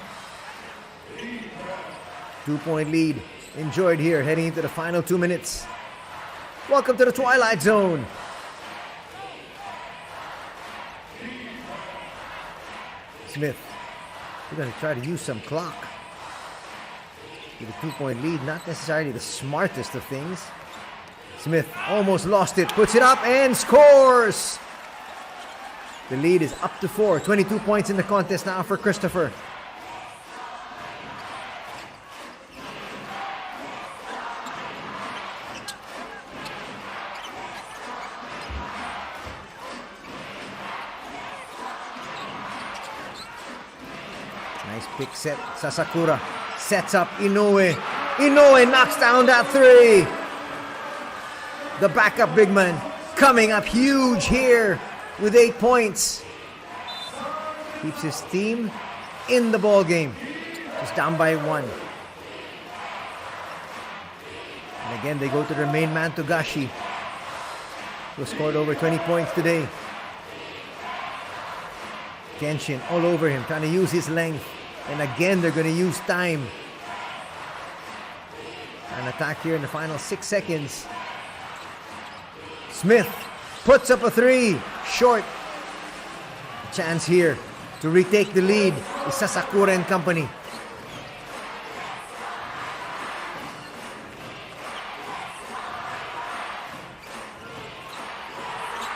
2-point lead enjoyed here heading into the final 2 minutes. Welcome to the Twilight Zone. Smith, we're going to try to use some clock. With a 2-point lead, not necessarily the smartest of things. Smith almost lost it, puts it up and scores. The lead is up to 4. 22 points in the contest now for Christopher. Nice pick set. Sasakura sets up Inoue. Inoue knocks down that 3. The backup big man coming up huge here with 8 points. Keeps his team in the ball game. Just down by 1. And again, they go to their main man, Togashi, who scored over 20 points today. Kenshin all over him, trying to use his length. And again, they're going to use time. An attack here in the final 6 seconds. Smith puts up a 3. Short. A chance here to retake the lead is Sasakura and company.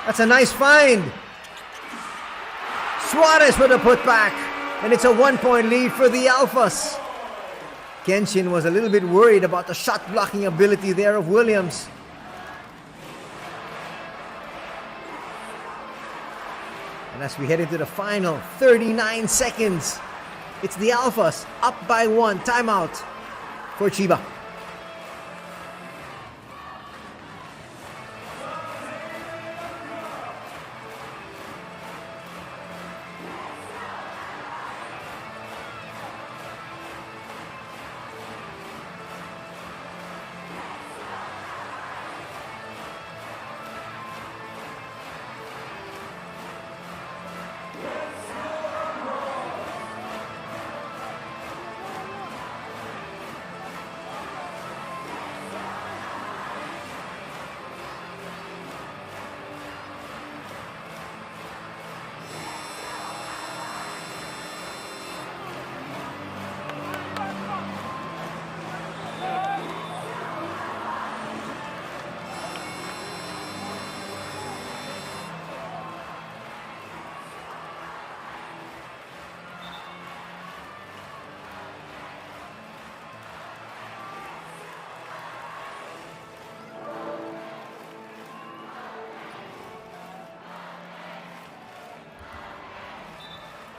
That's a nice find. Suarez with a putback. And it's a 1-point lead for the Alphas. Kenshin was a little bit worried about the shot blocking ability there of Williams. And as we head into the final 39 seconds, it's the Alphas up by 1. Timeout for Chiba.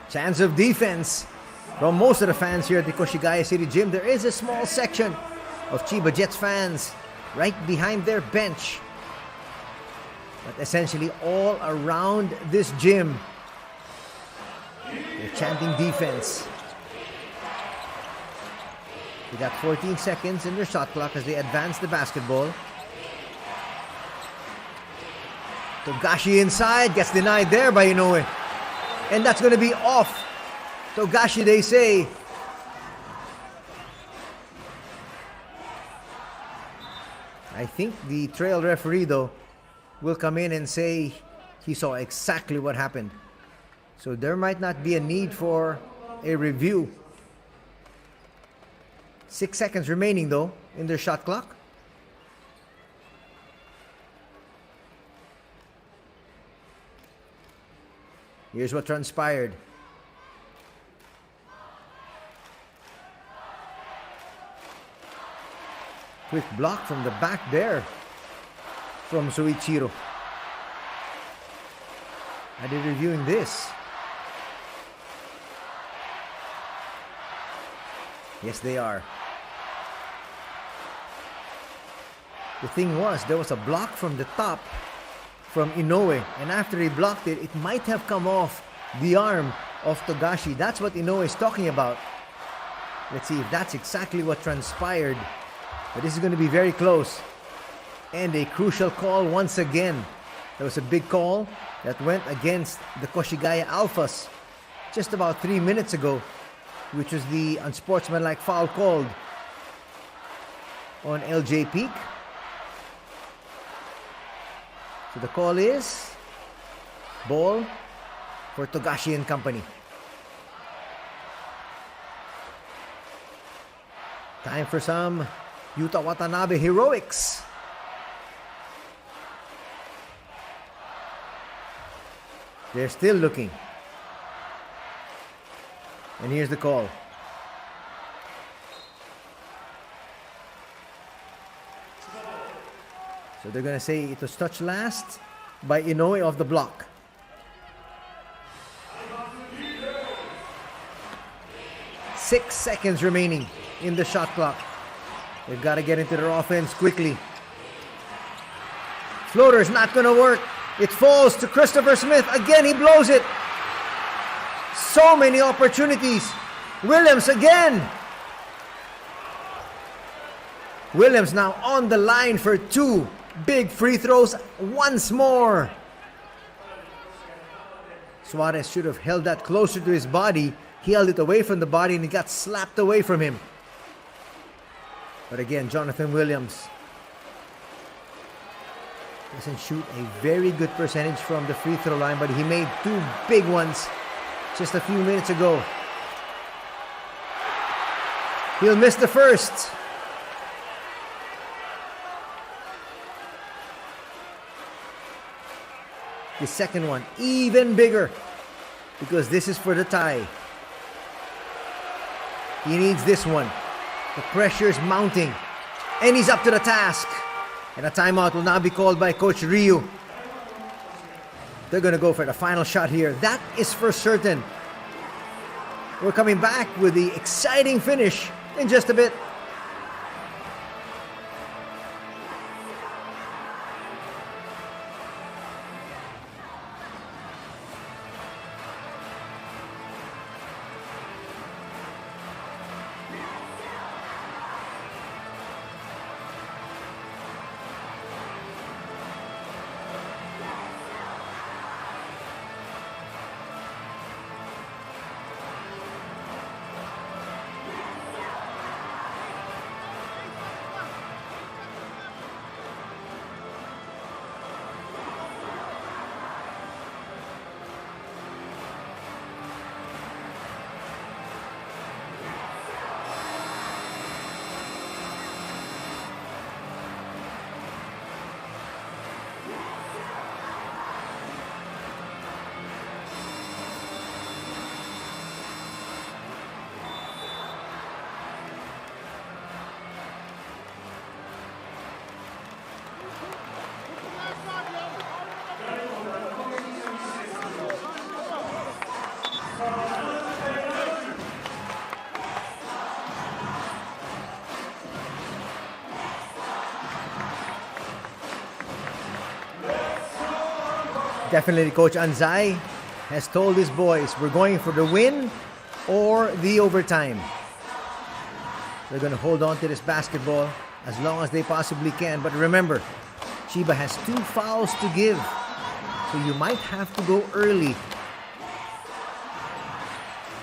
Chance of defense from most of the fans here at the Koshigaya City Gym. There is a small section of Chiba Jets fans right behind their bench. But essentially all around this gym, they're chanting defense. They got 14 seconds in their shot clock as they advance the basketball. Togashi inside, gets denied there by Inoue. And that's going to be off. Togashi, they say. I think the trail referee, though, will come in and say he saw exactly what happened. So there might not be a need for a review. 6 seconds remaining, though, in their shot clock. Here's what transpired. Quick block from the back there from Soichiro. Are they reviewing this? Yes, they are. The thing was, there was a block from the top from Inoue, and after he blocked it, it might have come off the arm of Togashi. That's what Inoue is talking about. Let's see if that's exactly what transpired. But this is going to be very close. And a crucial call once again. There was a big call that went against the Koshigaya Alphas just about 3 minutes ago, which was the unsportsmanlike foul called on LJ Peak. So the call is ball for Togashi and company. Time for some Yuta Watanabe heroics. They're still looking. And here's the call. So they're going to say it was touched last by Inoue off the block. Six seconds remaining in the shot clock. They've got to get into their offense quickly. Floater's not going to work. It falls to Christopher Smith. Again, he blows it. So many opportunities. Williams again. Williams now on the line for 2 big free throws once more. Suarez should have held that closer to his body. He held it away from the body and it got slapped away from him. But again, Jonathan Williams doesn't shoot a very good percentage from the free throw line, but he made 2 big ones just a few minutes ago. He'll miss the first. The second one, even bigger, because this is for the tie. He needs this one. The pressure is mounting, and he's up to the task. And a timeout will now be called by Coach Ryu. They're going to go for the final shot here. That is for certain. We're coming back with the exciting finish in just a bit. Definitely Coach Anzai has told his boys, we're going for the win or the overtime. They're going to hold on to this basketball as long as they possibly can. But remember, Chiba has 2 fouls to give, so you might have to go early.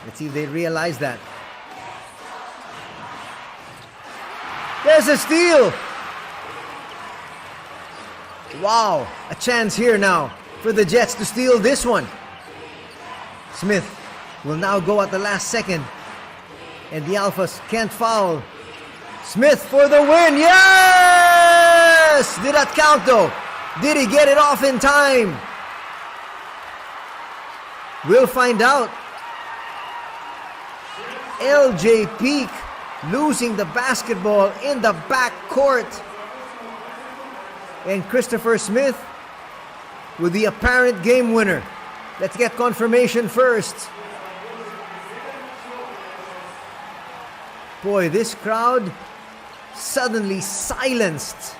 Let's see if they realize that. There's a steal! Wow, a chance here now for the Jets to steal this one. Smith will now go at the last second, and the Alphas can't foul. Smith for the win. Yes! Did that count though? Did he get it off in time? We'll find out. LJ Peak losing the basketball in the back court. And Christopher Smith with the apparent game winner. Let's get confirmation first. Boy, this crowd suddenly silenced.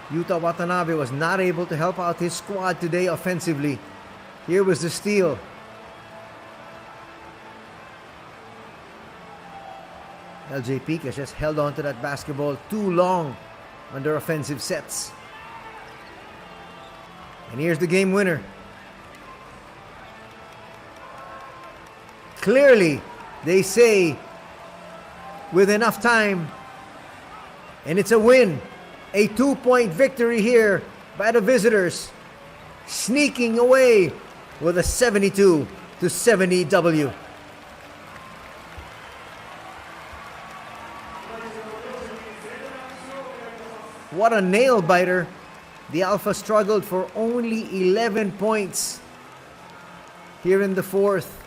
Yuta Watanabe was not able to help out his squad today offensively. Here was the steal. LJ Peak has just held on to that basketball too long under offensive sets. And here's the game winner. Clearly, they say, with enough time, and it's a win. A 2-point victory here by the visitors, sneaking away with a 72-70 W. What a nail biter. The Alpha struggled for only 11 points here in the fourth.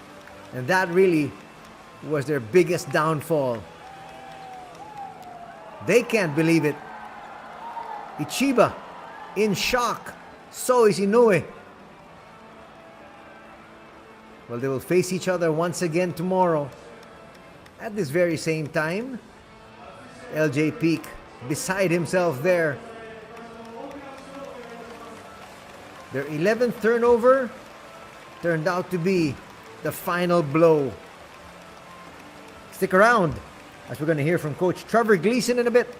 And that really was their biggest downfall. They can't believe it. CHIBA in shock. So is Inoue. Well, they will face each other once again tomorrow at this very same time. LJ Peak beside himself there. Their 11th turnover turned out to be the final blow. Stick around as we're going to hear from Coach Trevor Gleason in a bit.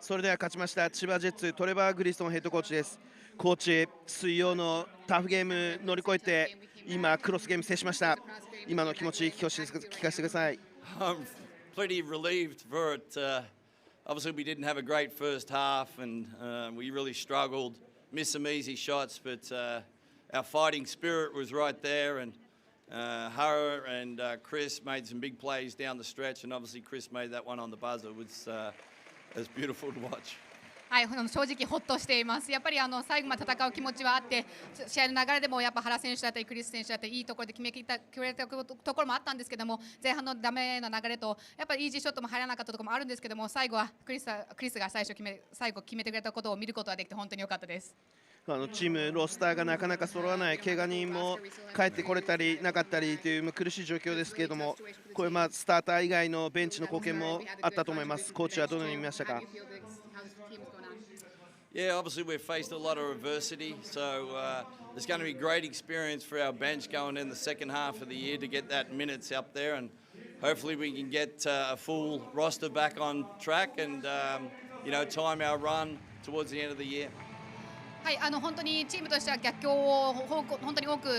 それでは勝ちました千葉ジェッツトレバー・グリストンヘッドコーチです。コーチ、水曜のタフゲーム乗り越えて今クロスゲーム制しました。今の気持ち聞かせてください。I'm pretty relieved for it. Obviously, we didn't have a great first half, and we really struggled, missed some easy shots, but our fighting spirit was right there, and Hara and Chris made some big plays down the stretch, and obviously Chris made that one on the buzzer. It was beautiful to watch. はい、正直ほっとしています。やっぱり最後まで戦う気持ちはあって、試合の流れでもやっぱ原選手だったりクリス選手だったりいいところで決めたところもあったんですけども、前半のダメの流れとやっぱりイージーショットも入らなかったところもあるんですけども、最後はクリスが最後決めてくれたことを見ることができて本当に良かったです。チームロスターがなかなか揃わない、怪我人も帰ってこれたりなかったりという苦しい状況ですけれども、これスターター以外のベンチの貢献もあったと思います。コーチはどのように見ましたか？Yeah, obviously we've faced a lot of adversity, so it's going to be great experience for our bench going in the second half of the year to get that minutes up there, and hopefully we can get a full roster back on track and time our run towards the end of the year. はい、本当にチームとしては逆境を本当に多く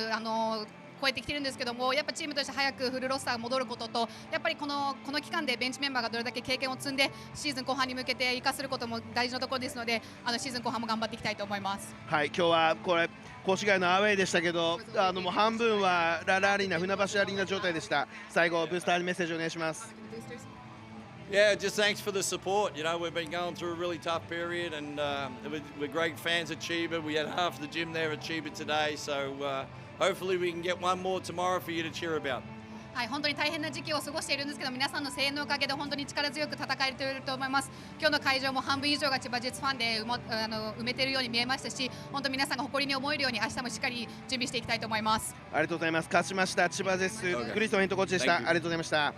超えてきてるんですけども、やっぱチームとして早くフルロスターが戻ることと、やっぱりこの期間でベンチメンバーがどれだけ経験を積んでシーズン後半に向けて生かすることも大事なところですので、シーズン後半も頑張っていきたいと思います。はい、今日はこれ越谷のアウェーでしたけど、もう半分はララアリーナ船橋アリーナ状態でした。最後ブースターにメッセージお願いします。Yeah, just thanks for the support. We've been going through a really tough period, and we're great fans at CHIBA. We had half the gym there at CHIBA today, so hopefully we can get one more tomorrow for you to cheer about. はい、本当に大変な時期を過ごしているんですけど、皆さんの声援のおかげで本当に力強く戦えていると思います。今日の会場も半分以上が千葉ジェッツファンで埋めているように見えましたし、本当皆さんが誇りに思えるように明日もしっかり準備していきたいと思います。ありがとうございます。勝ちました千葉ジェッツクリストンヘッドコーチでした。ありがとうございました。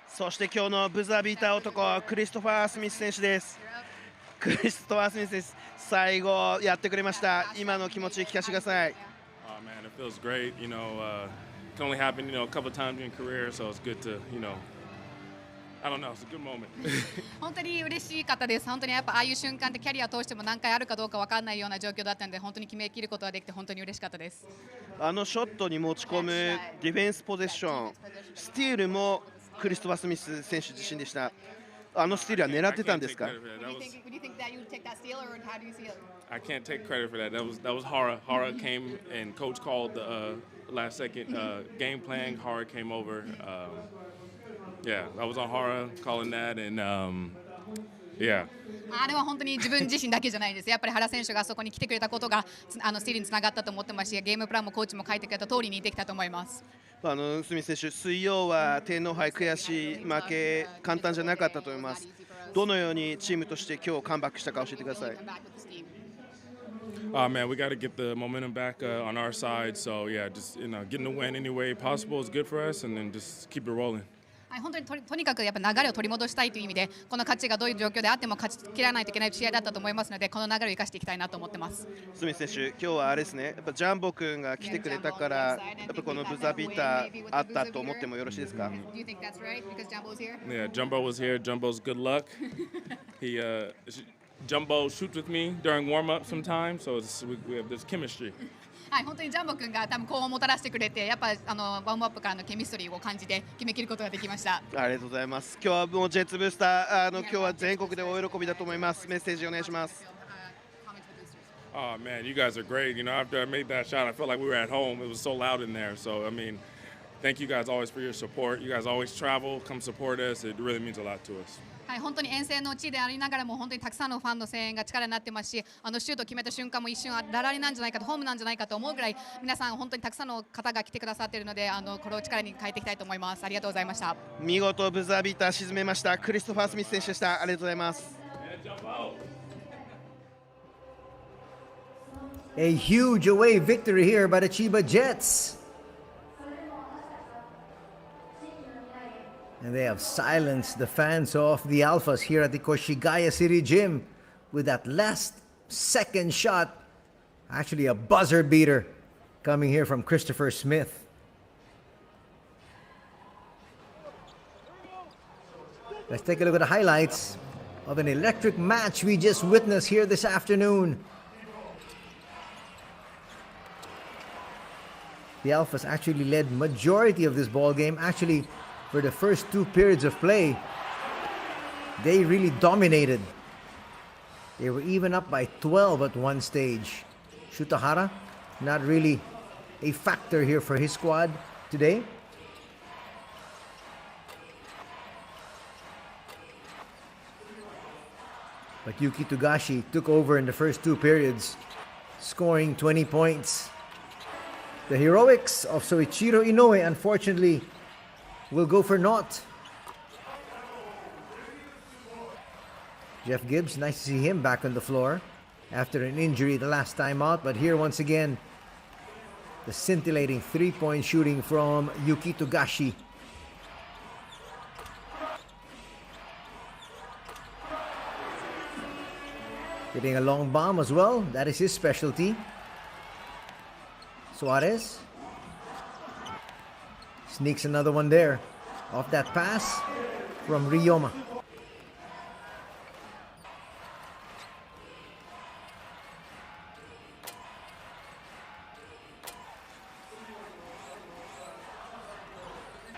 そして今日のブザービーター男クリストファー・スミス選手です。クリストファー・スミスです。最後やってくれました。今の気持ち聞かせてください。Oh man, it feels great. It can only happen, a couple of times in your career, so it's good to, I don't know, it's a good moment. 本当に嬉しかったです。本当にやっぱああいう瞬間ってキャリア通しても何回あるかどうか分かんないような状況だったので、本当に決めきることができて本当に嬉しかったです。ショットに持ち込むディフェンスポゼッション、スティールもクリストファー・スミス選手自身でした。スティールは狙ってたんですか？ I can't take credit for that. That was Hara. Hara came and coach called the last second game plan. Hara came over. Yeah, that was on Hara calling that, and yeah. あれは本当に自分自身だけじゃないです。やっぱり原選手がそこに来てくれたことがスティールにつながったと思ってますし、ゲームプランもコーチも書いてくれた通りにできたと思います。スミス選手、水曜は天皇杯悔しい負け簡単じゃなかったと思います。どのようにチームとして今日カムバックしたか教えてください。Man, we got to get the momentum back on our side. So yeah, just getting the win any way possible is good for us, and then just keep it rolling. 本当にとにかくやっぱ流れを取り戻したいという意味で、この勝ちがどういう状況であっても勝ち切らないといけない試合だったと思いますので、この流れを生かしていきたいなと思ってます。スミス選手、今日はあれですね、やっぱジャンボ君が来てくれたから、やっぱこのブザービーターあったと思ってもよろしいですか？ Yeah, Jumbo was here. Jumbo's good luck. Jumbo shoots with me during warm-up sometimes, so we have this chemistry. はい、本当にジャンボ君が多分幸運をもたらしてくれて、やっぱワームアップからのケミストリーを感じて決めきることができました。ありがとうございます。今日はもうジェッツブースター今日は全国で大喜びだと思います。メッセージお願いします。Oh man, you guys are great. After I made that shot, I felt like we were at home. It was so loud in there. So I mean, thank you guys always for your support. You guys always travel, come support us. It really means a lot to us. はい、本当に遠征の地でありながらも本当にたくさんのファンの声援が力になってますし、シュートを決めた瞬間も一瞬ララリなんじゃないかと、ホームなんじゃないかと思うぐらい皆さん本当にたくさんの方が来てくださっているので、これを力に変えていきたいと思います。ありがとうございました。見事ブザービーター沈めましたクリストファー・スミス選手でした。ありがとうございます。A huge away victory here by the Chiba Jets. And they have silenced the fans of the Alphas here at the Koshigaya City Gym with that last second shot. Actually a buzzer beater coming here from Christopher Smith. Let's take a look at the highlights of an electric match we just witnessed here this afternoon. The Alphas actually led majority of this ball game. Actually, for the first 2 periods of play, they really dominated. They were even up by 12 at one stage. Shutahara, not really a factor here for his squad today. But Yuki Togashi took over in the first 2 periods, scoring 20 points. The heroics of Soichiro Inoue, unfortunately, will go for naught. Jeff Gibbs, nice to see him back on the floor after an injury the last time out. But here once again, the scintillating 3-point shooting from Yuki Togashi. Hitting a long bomb as well. That is his specialty. Suarez sneaks another one there off that pass from Ryoma.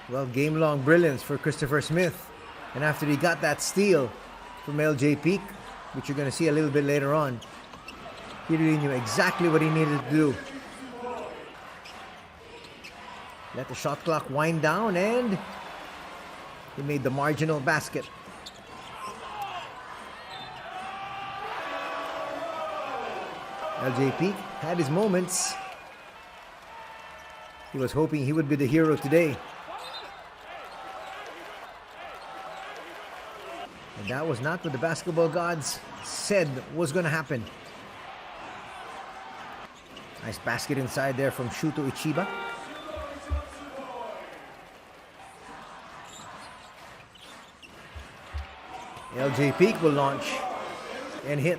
Well, game-long brilliance for Christopher Smith. And after he got that steal from LJ Peak, which you're going to see a little bit later on, he really knew exactly what he needed to do. Let the shot clock wind down, and he made the marginal basket. LJ Peak had his moments. He was hoping he would be the hero today. And that was not what the basketball gods said was going to happen. Nice basket inside there from Shuto Ichiba. LJ Peak will launch and hit.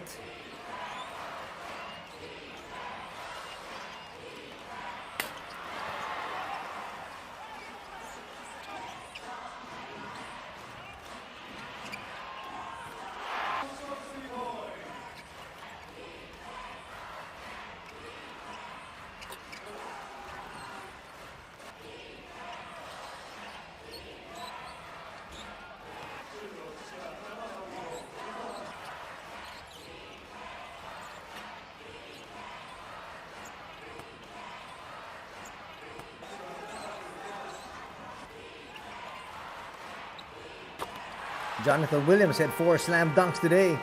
Jonathan Williams had 4 slam dunks today.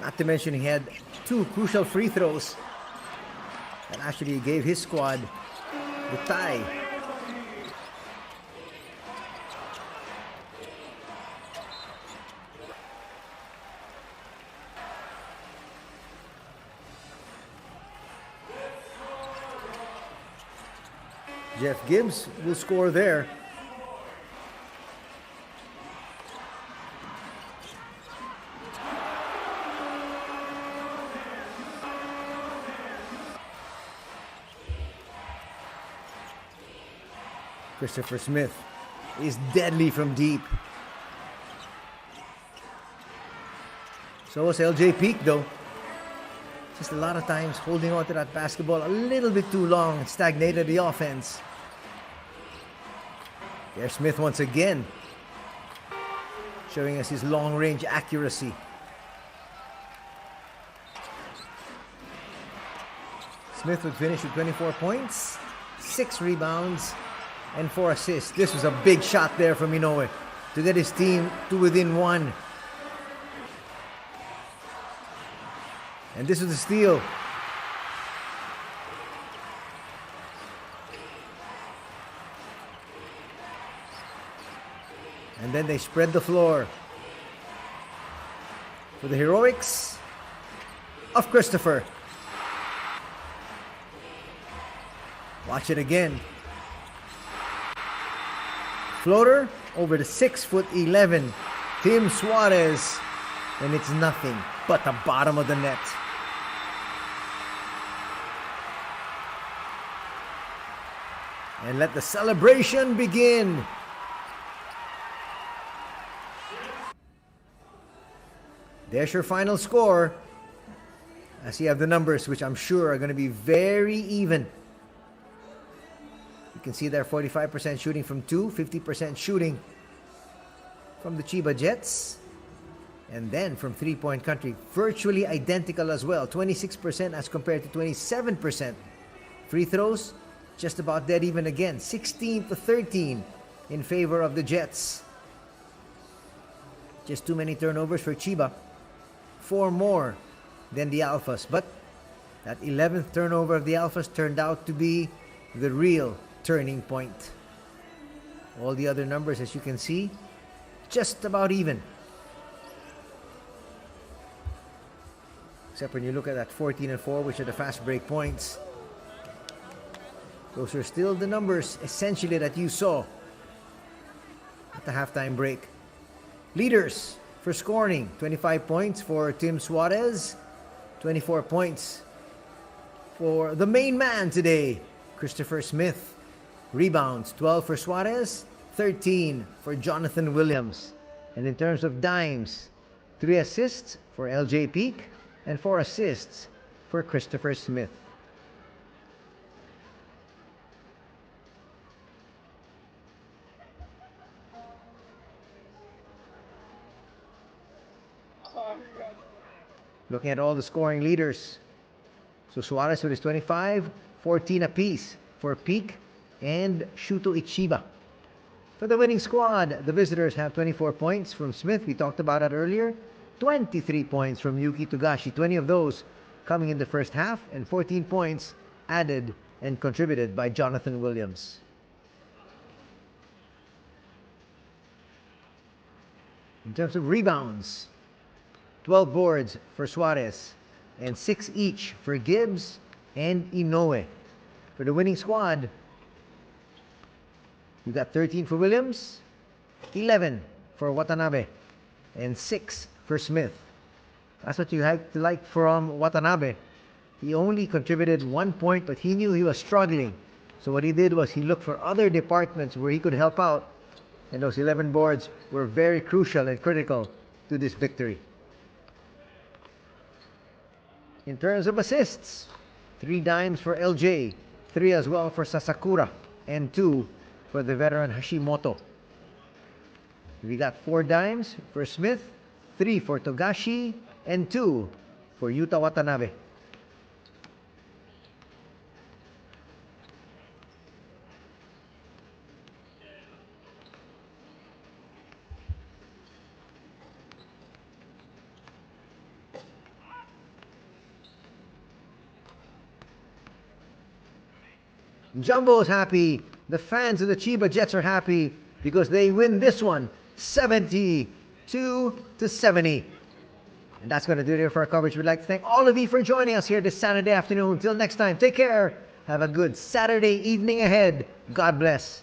Not to mention he had 2 crucial free throws that actually gave his squad the tie. Jeff Gibbs will score there. Christopher Smith is deadly from deep. So was LJ Peak though. Just a lot of times holding on to that basketball a little bit too long and stagnated the offense. There's Smith once again, showing us his long-range accuracy. Smith would finish with 24 points, 6 rebounds, and 4 assists. This was a big shot there from Inoue to get his team to within 1 And this was a steal. And then they spread the floor for the heroics of Christopher. Watch it again. Floater over the 6'11" Tim Suarez, and it's nothing but the bottom of the net. And let the celebration begin. There's your final score. As you have the numbers, which I'm sure are going to be very even. You can see there 45% shooting from 2, 50% shooting from the Chiba Jets. And then from three-point country, virtually identical as well. 26% as compared to 27%. Free throws, just about dead even again. 16-13 in favor of the Jets. Just too many turnovers for Chiba. 4 more than the Alphas. But that 11th turnover of the Alphas turned out to be the real turning point. All the other numbers, as you can see, just about even. Except when you look at that 14-4, which are the fast break points. Those are still the numbers, essentially, that you saw at the halftime break. Leaders for scoring, 25 points for Tim Suarez, 24 points for the main man today, Christopher Smith. Rebounds, 12 for Suarez, 13 for Jonathan Williams. And in terms of dimes, 3 assists for LJ Peak and 4 assists for Christopher Smith. Looking at all the scoring leaders. So Suarez with his 25, 14 apiece for Peak and Shuto Ichiba. For the winning squad, the visitors have 24 points from Smith. We talked about that earlier. 23 points from Yuki Togashi. 20 of those coming in the first half, and 14 points added and contributed by Jonathan Williams. In terms of rebounds, 12 boards for Suarez and 6 each for Gibbs and Inoue. For the winning squad, you got 13 for Williams, 11 for Watanabe, and 6 for Smith. That's what you have to like from Watanabe. He only contributed 1 point, but he knew he was struggling. So what he did was he looked for other departments where he could help out. And those 11 boards were very crucial and critical to this victory. In terms of assists, 3 dimes for LJ, 3 as well for Sasakura, and 2 for the veteran Hashimoto. We got 4 dimes for Smith, 3 for Togashi, and 2 for Yuta Watanabe. Jumbo is happy. The fans of the Chiba Jets are happy because they win this one 72-70. And that's going to do it here for our coverage. We'd like to thank all of you for joining us here this Saturday afternoon. Until next time, take care. Have a good Saturday evening ahead. God bless.